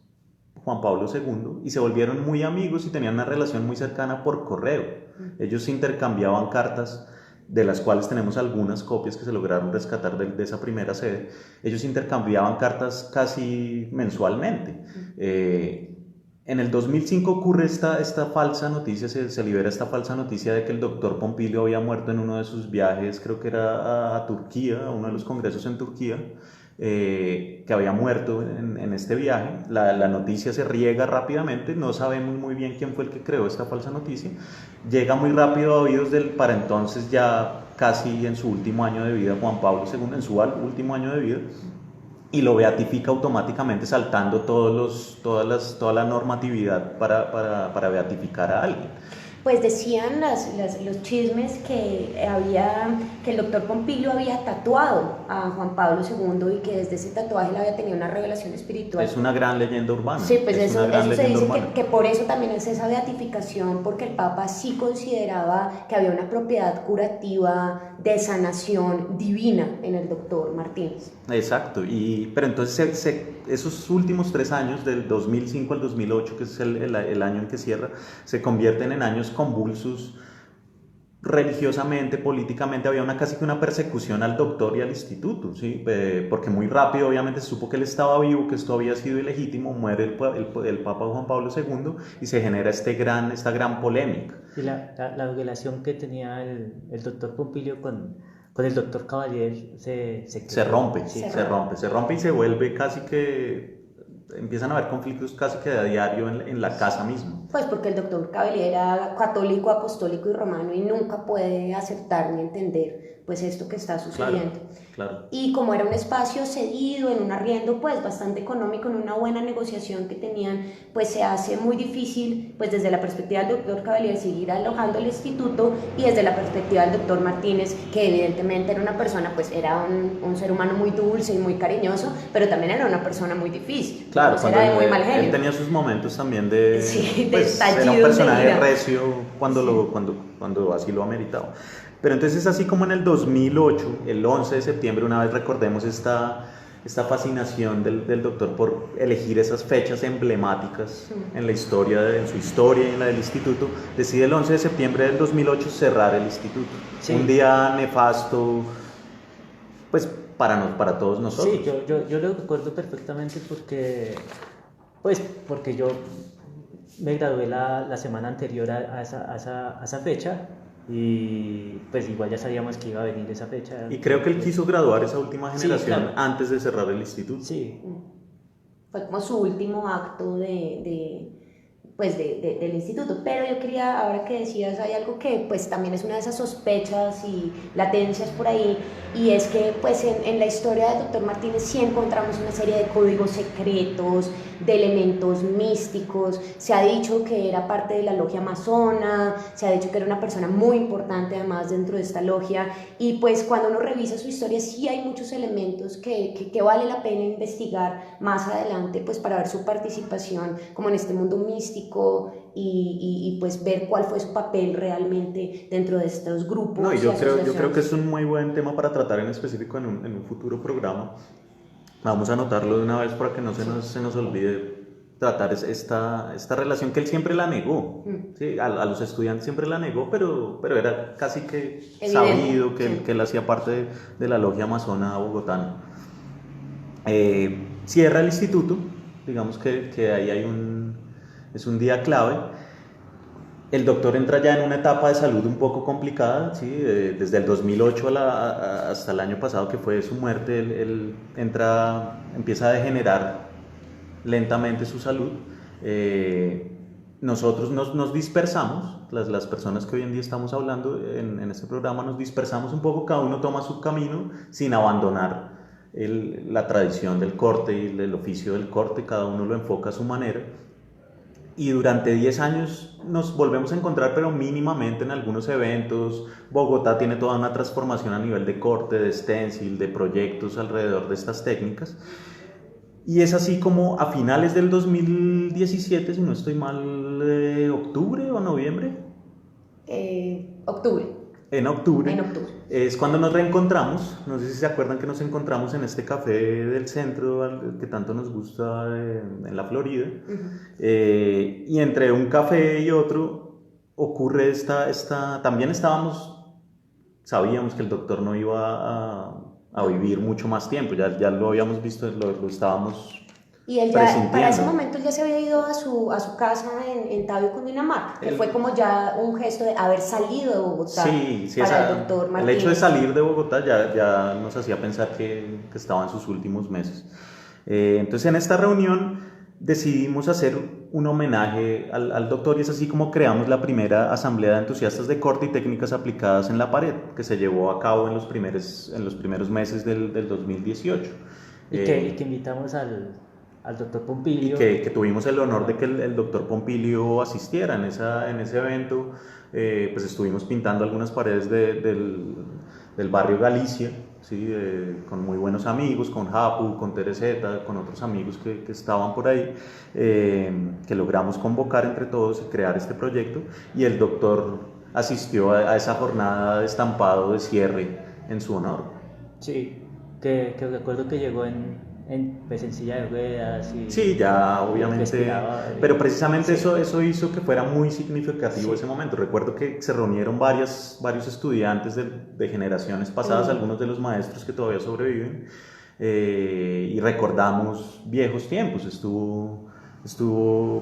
Juan Pablo II y se volvieron muy amigos y tenían una relación muy cercana por correo. Ellos intercambiaban cartas, de las cuales tenemos algunas copias que se lograron rescatar de esa primera sede. Ellos intercambiaban cartas casi mensualmente. En el 2005 ocurre esta falsa noticia, se libera esta falsa noticia de que el doctor Pompilio había muerto en uno de sus viajes, creo que era a Turquía, a uno de los congresos en Turquía, que había muerto en este viaje. La noticia se riega rápidamente, no sabemos muy bien quién fue el que creó esta falsa noticia. Llega muy rápido a oídos del para entonces ya casi en su último año de vida Juan Pablo II, en su último año de vida, y lo beatifica automáticamente saltando toda la normatividad para beatificar a alguien. Pues decían los chismes que el doctor Pompilio había tatuado a Juan Pablo II y que desde ese tatuaje le había tenido una revelación espiritual. Es una gran leyenda urbana. Sí, pues es eso una gran se leyenda dice urbana. que por eso también es esa beatificación, porque el Papa sí consideraba que había una propiedad curativa de sanación divina en el doctor Martínez. Exacto, pero entonces esos últimos 3 años, del 2005 al 2008, que es el año en que cierra, se convierten en años convulsos religiosamente, políticamente. Había casi que una persecución al doctor y al instituto, ¿sí? Porque muy rápido obviamente se supo que él estaba vivo, que esto había sido ilegítimo, muere el Papa Juan Pablo II y se genera esta gran polémica. Y la relación que tenía el doctor Pompilio con el doctor Cavalier se rompe, sí. se rompe y se vuelve casi que... Empiezan a haber conflictos casi que a diario en la casa misma. Pues porque el doctor Cavalier era católico, apostólico y romano y nunca puede aceptar ni entender pues esto que está sucediendo. Claro. Y como era un espacio cedido en un arriendo pues bastante económico, en una buena negociación que tenían, pues se hace muy difícil pues desde la perspectiva del doctor Cavalier seguir alojando el instituto, y desde la perspectiva del doctor Martínez, que evidentemente era una persona, pues era un ser humano muy dulce y muy cariñoso, pero también era una persona muy difícil. Claro, pues era de muy mal genio. él tenía sus momentos también de... Sí, de pues, era un estallidos personaje de ira. recio cuando así lo ameritaba. Pero entonces, así como en el 2008, el 11 de septiembre, una vez recordemos esta fascinación del doctor por elegir esas fechas emblemáticas en su historia y en la del instituto, decide el 11 de septiembre del 2008 cerrar el instituto. Sí. Un día nefasto, pues para todos nosotros. Sí, yo lo recuerdo perfectamente porque yo me gradué la semana anterior a esa fecha, y pues igual ya sabíamos que iba a venir esa fecha. Y creo que él quiso graduar esa última generación, sí, claro, antes de cerrar el instituto. Sí. Fue como su último acto pues del instituto. Pero yo quería, ahora que decías, hay algo que pues también es una de esas sospechas y latencias por ahí, y es que pues en la historia del doctor Martínez sí encontramos una serie de códigos secretos, de elementos místicos. Se ha dicho que era parte de la logia masona, se ha dicho que era una persona muy importante además dentro de esta logia, y pues cuando uno revisa su historia sí hay muchos elementos que vale la pena investigar más adelante, pues para ver su participación como en este mundo místico, y pues ver cuál fue su papel realmente dentro de estos grupos. No, y yo creo que es un muy buen tema para tratar en específico en un futuro programa. Vamos a anotarlo de una vez para que no se nos olvide tratar esta relación que él siempre la negó. ¿Sí? A los estudiantes siempre la negó, pero era casi que evidente, sabido que, sí, que él hacía parte de la logia masona bogotana. Cierra el instituto, digamos que ahí es un día clave. El doctor entra ya en una etapa de salud un poco complicada, ¿sí? Desde el 2008 hasta el año pasado, que fue su muerte, él empieza a degenerar lentamente su salud. Nosotros nos dispersamos, las personas que hoy en día estamos hablando en este programa nos dispersamos un poco, cada uno toma su camino sin abandonar la tradición del corte y el oficio del corte, cada uno lo enfoca a su manera. Y durante 10 años nos volvemos a encontrar, pero mínimamente en algunos eventos. Bogotá tiene toda una transformación a nivel de corte, de stencil, de proyectos alrededor de estas técnicas. Y es así como a finales del 2017, si no estoy mal, octubre o noviembre. Octubre. En octubre. En octubre. Es cuando nos reencontramos. No sé si se acuerdan que nos encontramos en este café del centro que tanto nos gusta en la Florida. Y entre un café y otro ocurre también sabíamos que el doctor no iba a vivir mucho más tiempo. Ya lo habíamos visto, lo estábamos... Y él ya, para ese momento él ya se había ido a su casa en Tabio, Cundinamarca, que fue como ya un gesto de haber salido de Bogotá. Sí, para el doctor Martínez. El hecho de salir de Bogotá ya nos hacía pensar que estaba en sus últimos meses. Entonces en esta reunión decidimos hacer un homenaje al doctor, y es así como creamos la primera asamblea de entusiastas de corte y técnicas aplicadas en la pared, que se llevó a cabo en los primeros meses del 2018. Y que invitamos al al doctor Y Pompilio. que tuvimos el honor de que el doctor Pompilio asistiera en ese evento. Pues estuvimos pintando algunas paredes del barrio Galicia, ¿sí? Con muy buenos amigos, con Japu, con Tereseta, con otros amigos que estaban por ahí, que logramos convocar entre todos y crear este proyecto. Y el doctor asistió a esa jornada de estampado de cierre en su honor. Sí, que recuerdo que llegó pues en silla de ruedas y Sí, ya y obviamente, respirador, pero precisamente sí. eso hizo que fuera muy significativo Sí. ese momento. Recuerdo que se reunieron varios estudiantes de generaciones pasadas, algunos de los maestros que todavía sobreviven, y recordamos viejos tiempos.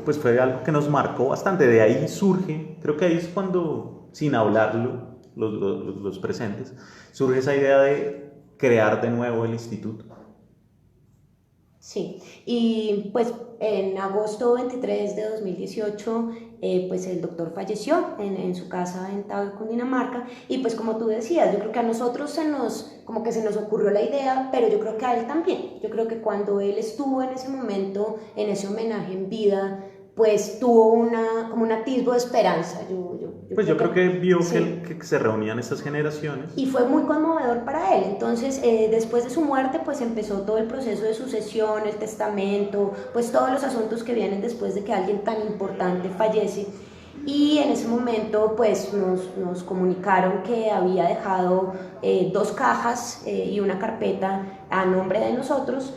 Pues fue algo que nos marcó bastante. De ahí surge, creo que ahí es cuando, sin hablarlo, los presentes, surge esa idea de crear de nuevo el instituto. Sí, y pues en agosto 23 de 2018, pues el doctor falleció en su casa en Tabo, Cundinamarca, y pues como tú decías, yo creo que a nosotros como que se nos ocurrió la idea, pero yo creo que a él también. Yo creo que cuando él estuvo en ese momento, en ese homenaje en vida, pues tuvo como un atisbo de esperanza. Pues yo creo que vio sí. que se reunían estas generaciones. Y fue muy conmovedor para él. Entonces, después de su muerte, pues empezó todo el proceso de sucesión, el testamento, pues todos los asuntos que vienen después de que alguien tan importante fallece. Y en ese momento, pues nos comunicaron que había dejado 2 cajas y una carpeta a nombre de nosotros,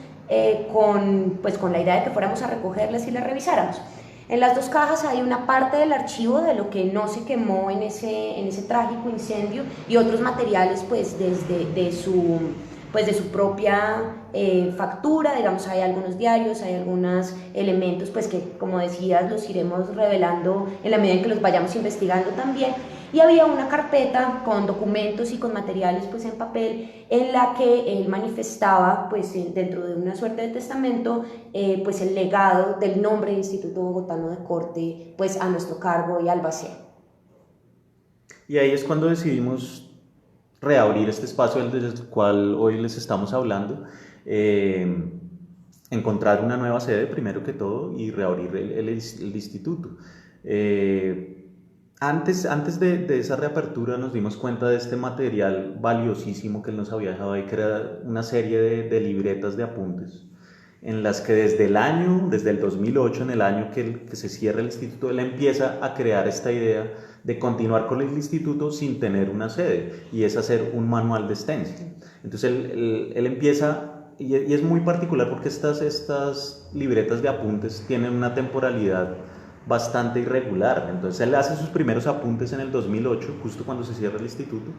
con la idea de que fuéramos a recogerlas y las revisáramos. En las 2 cajas hay una parte del archivo de lo que no se quemó en ese trágico incendio y otros materiales pues de su propia factura. Digamos, hay algunos diarios, hay algunos elementos pues que, como decías, los iremos revelando en la medida en que los vayamos investigando también. Y había una carpeta con documentos y con materiales pues en papel, en la que él manifestaba pues dentro de una suerte de testamento pues el legado del nombre del Instituto Bogotano de Corte pues a nuestro cargo y albacea. Y ahí es cuando decidimos reabrir este espacio del cual hoy les estamos hablando, encontrar una nueva sede primero que todo y reabrir el instituto. Antes de esa reapertura nos dimos cuenta de este material valiosísimo que él nos había dejado ahí, que era una serie de libretas de apuntes, en las que desde el 2008, en el año que se cierra el instituto, él empieza a crear esta idea de continuar con el instituto sin tener una sede, y es hacer un manual de stencil. Entonces él empieza, y es muy particular porque estas libretas de apuntes tienen una temporalidad bastante irregular. Entonces él hace sus primeros apuntes en el 2008, justo cuando se cierra el instituto.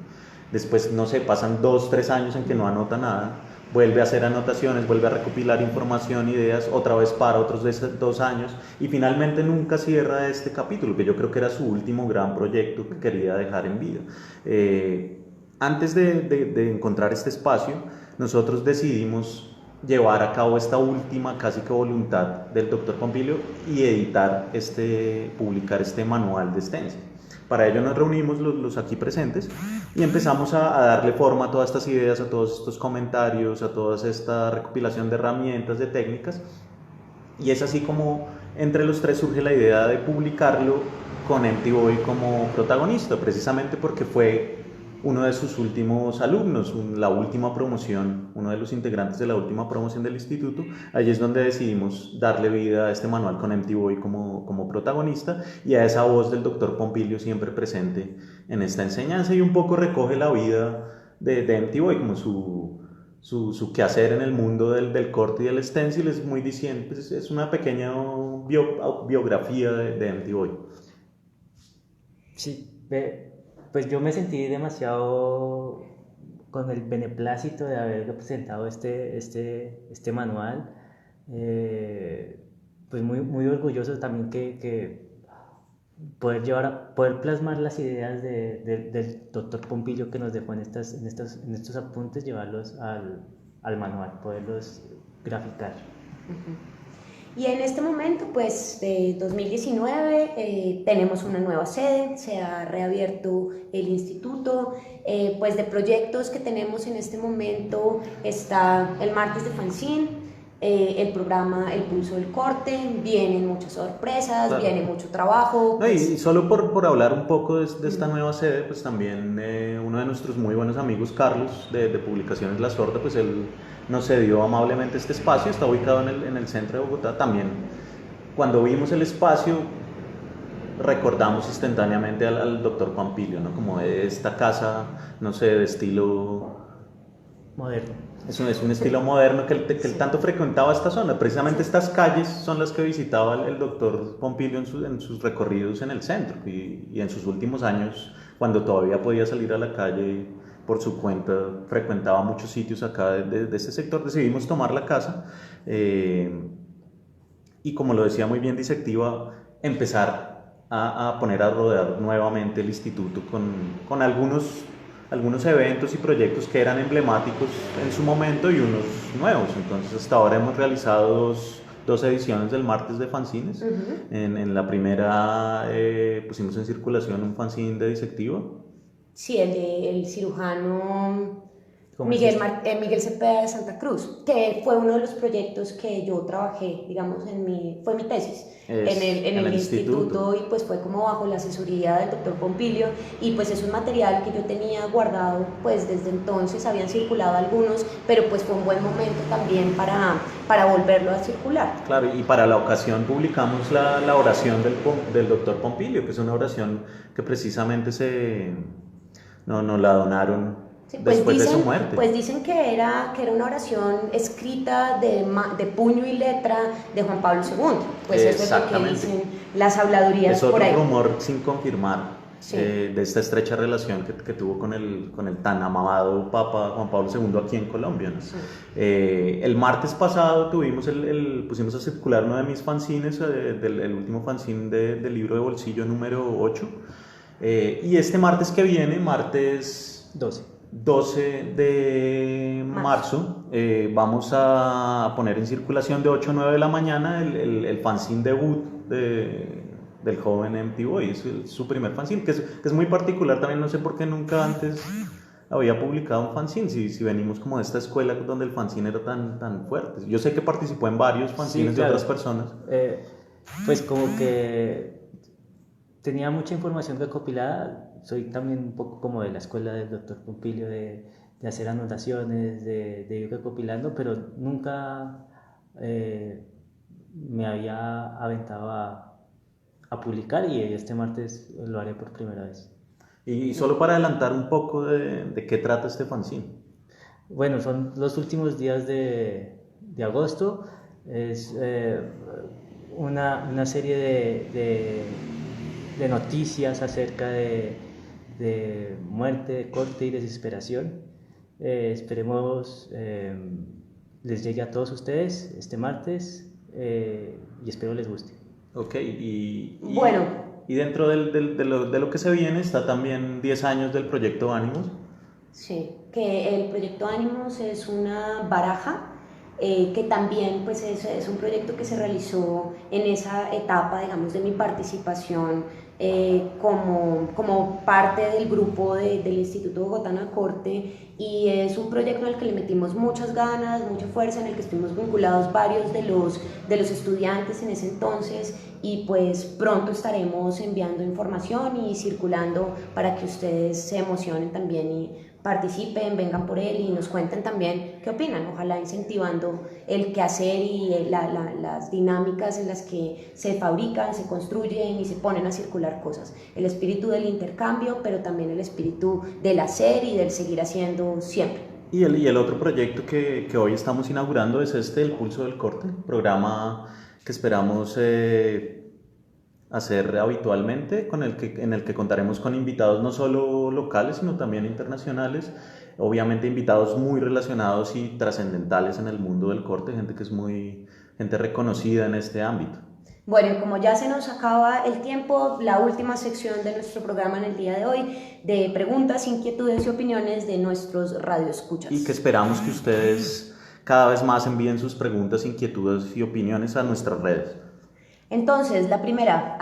Después, no sé, pasan 2-3 años en que no anota nada, vuelve a hacer anotaciones, vuelve a recopilar información, ideas, otra vez para otros 2 años, y finalmente nunca cierra este capítulo, que yo creo que era su último gran proyecto que quería dejar en vida. Antes de encontrar este espacio, nosotros decidimos llevar a cabo esta última casi que voluntad del doctor Pompilio y publicar este manual de stencil. Para ello nos reunimos los aquí presentes y empezamos a darle forma a todas estas ideas, a todos estos comentarios, a toda esta recopilación de herramientas, de técnicas, y es así como entre los 3 surge la idea de publicarlo con Empty Boy como protagonista, precisamente porque fue uno de sus últimos alumnos, la última promoción, uno de los integrantes de la última promoción del instituto. Allí es donde decidimos darle vida a este manual con Empty Boy como protagonista, y a esa voz del doctor Pompilio siempre presente en esta enseñanza, y un poco recoge la vida de Empty Boy, como su quehacer en el mundo del corte y del stencil. Es muy diciente, pues es una pequeña biografía de Empty Boy. Sí, pues yo me sentí demasiado con el beneplácito de haber representado este manual, pues muy orgulloso también que poder plasmar las ideas del doctor Pompillo que nos dejó en estos apuntes, llevarlos al manual, poderlos graficar. Uh-huh. Y en este momento, pues de 2019, tenemos una nueva sede, se ha reabierto el instituto. Pues de proyectos que tenemos en este momento está el martes de fanzine, el programa El Pulso del Corte, vienen muchas sorpresas, Claro. viene mucho trabajo. No, y Pues, solo por hablar un poco de esta nueva sede, pues también uno de nuestros muy buenos amigos, Carlos, de Publicaciones La Sorda, pues él nos cedió amablemente este espacio, está ubicado en el centro de Bogotá. También cuando vimos el espacio recordamos instantáneamente al doctor Pampilio, ¿no? Como de esta casa, no sé, de estilo... Moderno. Es un estilo moderno que él tanto frecuentaba esta zona. Precisamente estas calles son las que visitaba el doctor Pompilio en sus recorridos en el centro y en sus últimos años, cuando todavía podía salir a la calle por su cuenta, frecuentaba muchos sitios acá de este sector. Decidimos tomar la casa y, como lo decía muy bien Disectiva, empezar a poner a rodear nuevamente el instituto con algunos eventos y proyectos que eran emblemáticos en su momento y unos nuevos. Entonces, hasta ahora hemos realizado dos ediciones del martes de fanzines. En la primera pusimos en circulación un fanzine de Disectiva. sí, el cirujano ¿Cómo Miguel, es Miguel Cepeda de Santa Cruz, que fue uno de los proyectos que yo trabajé, digamos, fue mi tesis en el instituto, y pues fue como bajo la asesoría del doctor Pompilio, y pues es un material que yo tenía guardado pues desde entonces, habían circulado algunos, pero pues fue un buen momento también para volverlo a circular. Claro, y para la ocasión publicamos la oración del doctor Pompilio, que es una oración que precisamente nos la donaron. Sí, pues después dicen, de su muerte. Pues dicen que era una oración escrita de puño y letra de Juan Pablo II. Pues eso es lo que Exactamente. dicen las habladurías Es otro por ahí. rumor sin confirmar, Sí. de esta estrecha relación que tuvo con el tan amado Papa Juan Pablo II aquí en Colombia, ¿no? Sí. El martes pasado pusimos a circular uno de mis fanzines, el último fanzine del libro de bolsillo número 8. Y este martes que viene, martes 12 de marzo, vamos a poner en circulación de 8 a 9 de la mañana el fanzine debut del joven Empty Boy. Es su primer fanzine, que es muy particular también. No sé por qué nunca antes había publicado un fanzine, si venimos como de esta escuela donde el fanzine era tan fuerte. Yo sé que participó en varios fanzines Sí, claro. de otras personas. Pues como que tenía mucha información recopilada. Soy también un poco como de la escuela del doctor Pompilio, de hacer anotaciones, de ir recopilando, pero nunca me había aventado a publicar, y este martes lo haré por primera vez. Y solo para adelantar un poco de qué trata este fanzine. Bueno, son los últimos días de agosto. Es una serie de noticias acerca de muerte, de corte y desesperación. Esperemos les llegue a todos ustedes este martes, y espero les guste. Ok, Bueno. Y dentro de lo que se viene está también 10 años del proyecto Ánimos. Sí, que el proyecto Ánimos es una baraja que también pues es un proyecto que se realizó en esa etapa, digamos, de mi participación como parte del grupo del Instituto Bogotano de Corte, y es un proyecto en el que le metimos muchas ganas, mucha fuerza, en el que estuvimos vinculados varios de los estudiantes en ese entonces, y pues pronto estaremos enviando información y circulando para que ustedes se emocionen también y participen, vengan por él y nos cuenten también qué opinan, ojalá incentivando el quehacer y las dinámicas en las que se fabrican, se construyen y se ponen a circular cosas. El espíritu del intercambio, pero también el espíritu del hacer y del seguir haciendo siempre. Y el otro proyecto que hoy estamos inaugurando es El Pulso del Corte, programa que esperamos hacer habitualmente, en el que contaremos con invitados no solo locales, sino también internacionales, obviamente invitados muy relacionados y trascendentales en el mundo del corte, gente que es gente reconocida en este ámbito. Bueno, como ya se nos acaba el tiempo, la última sección de nuestro programa en el día de hoy, de preguntas, inquietudes y opiniones de nuestros radioescuchas. Y que esperamos que ustedes cada vez más envíen sus preguntas, inquietudes y opiniones a nuestras redes. Entonces, la primera,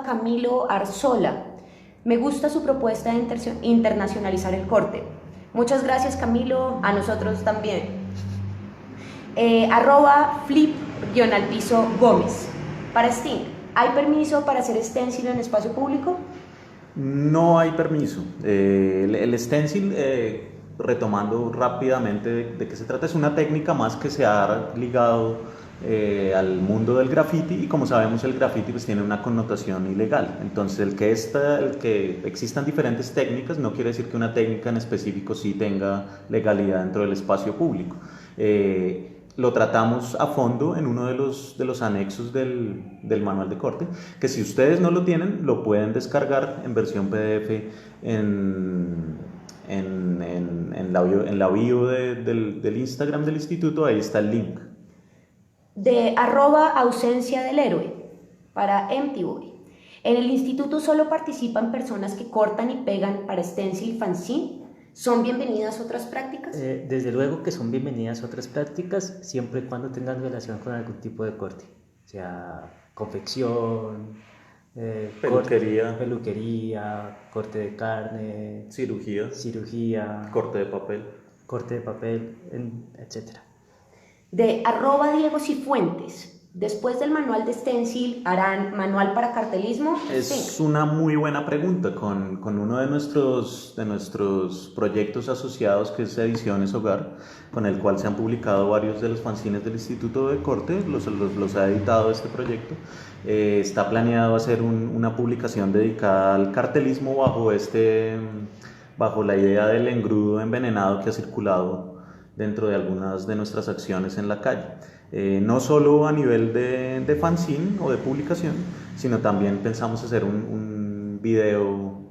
@Camilo Arzola. Me gusta su propuesta de internacionalizar el corte. Muchas gracias, Camilo, a nosotros también. @flip_Gómez. Para Sting, ¿hay permiso para hacer stencil en espacio público? No hay permiso. El stencil, retomando rápidamente de qué se trata, es una técnica más que se ha ligado al mundo del graffiti, y como sabemos el graffiti pues tiene una connotación ilegal. Entonces el que existan diferentes técnicas no quiere decir que una técnica en específico sí tenga legalidad dentro del espacio público. Lo tratamos a fondo en uno de los anexos del manual de corte, que si ustedes no lo tienen, lo pueden descargar en versión PDF en la bio del Instagram del instituto. Ahí está el link. De @ausencia del héroe, para Empty Boy. En el instituto solo participan personas que cortan y pegan para stencil fanzine. ¿Son bienvenidas otras prácticas? Desde luego que son bienvenidas otras prácticas, siempre y cuando tengan relación con algún tipo de corte, o sea, confección, peluquería, corte de carne, cirugía, corte de papel, etc. De @Diego Cifuentes. Después del manual de stencil, ¿harán manual para cartelismo? Es una muy buena pregunta. Con uno de nuestros proyectos asociados, que es Ediciones Hogar, con el cual se han publicado varios de los fanzines del Instituto de Corte, los ha editado este proyecto. Está planeado hacer una publicación dedicada al cartelismo bajo la idea del engrudo envenenado que ha circulado dentro de algunas de nuestras acciones en la calle. No solo a nivel de fanzine o de publicación, sino también pensamos hacer un video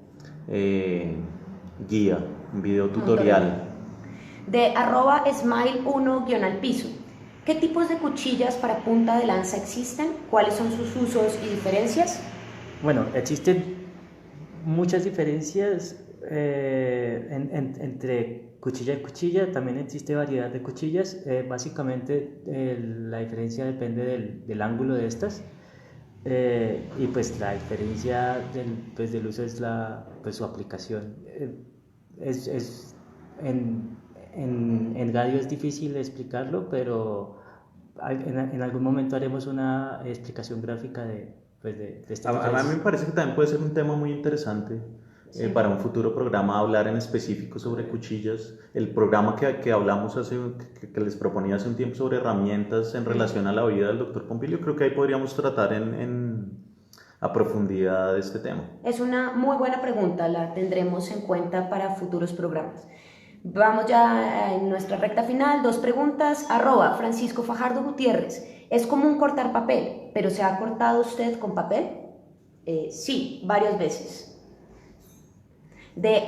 guía, un video tutorial. De @smile1_al piso. ¿Qué tipos de cuchillas para punta de lanza existen? ¿Cuáles son sus usos y diferencias? Bueno, existen muchas diferencias entre cuchilla y cuchilla. También existe variedad de cuchillas. Básicamente la diferencia depende del ángulo de estas, y pues la diferencia del uso es su aplicación. En radio es difícil explicarlo, pero en algún momento haremos una explicación gráfica de esta A mí me parece que también puede ser un tema muy interesante. Sí. Para un futuro programa, hablar en específico sobre cuchillas. El programa que hablamos que les proponía hace un tiempo sobre herramientas en relación a la vida del doctor Pompilio, creo que ahí podríamos tratar a profundidad este tema. Es una muy buena pregunta, la tendremos en cuenta para futuros programas. Vamos ya en nuestra recta final, 2 preguntas. @Francisco Fajardo Gutiérrez. ¿Es común cortar papel, pero se ha cortado usted con papel? Sí, varias veces. De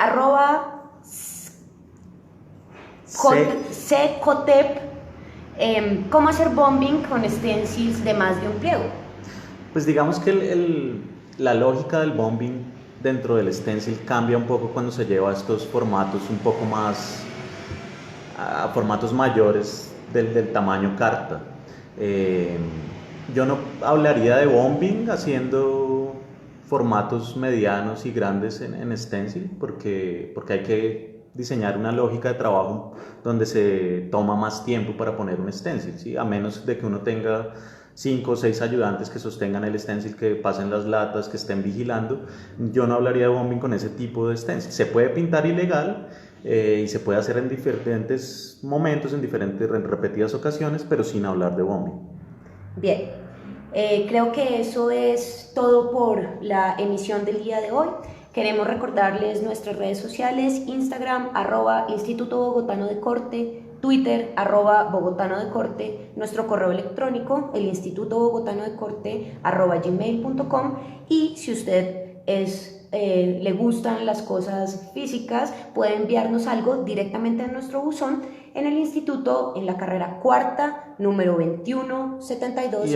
@Cotep, ¿cómo hacer bombing con stencils de más de un pliego? Pues digamos que la lógica del bombing dentro del stencil cambia un poco cuando se lleva a estos formatos un poco más, a formatos mayores del tamaño carta. Yo no hablaría de bombing haciendo formatos medianos y grandes en stencil, porque hay que diseñar una lógica de trabajo donde se toma más tiempo para poner un stencil, ¿sí? A menos de que uno tenga 5 o 6 ayudantes que sostengan el stencil, que pasen las latas, que estén vigilando. Yo no hablaría de bombing con ese tipo de stencil. Se puede pintar ilegal y se puede hacer en diferentes momentos, en repetidas ocasiones, pero sin hablar de bombing. Bien. Creo que eso es todo por la emisión del día de hoy. Queremos recordarles nuestras redes sociales: Instagram @Instituto Bogotano de Corte, Twitter @Bogotano de Corte, nuestro correo electrónico el Instituto Bogotano de Corte @gmail.com, y si usted le gustan las cosas físicas, puede enviarnos algo directamente a nuestro buzón en el instituto, en la carrera cuarta, número 2172.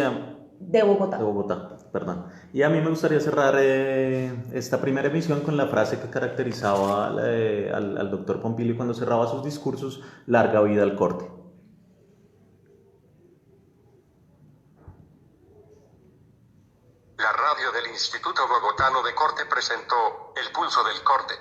De Bogotá. Perdón. Y a mí me gustaría cerrar esta primera emisión con la frase que caracterizaba al doctor Pompilio cuando cerraba sus discursos: larga vida al corte. La radio del Instituto Bogotano de Corte presentó El Pulso del Corte.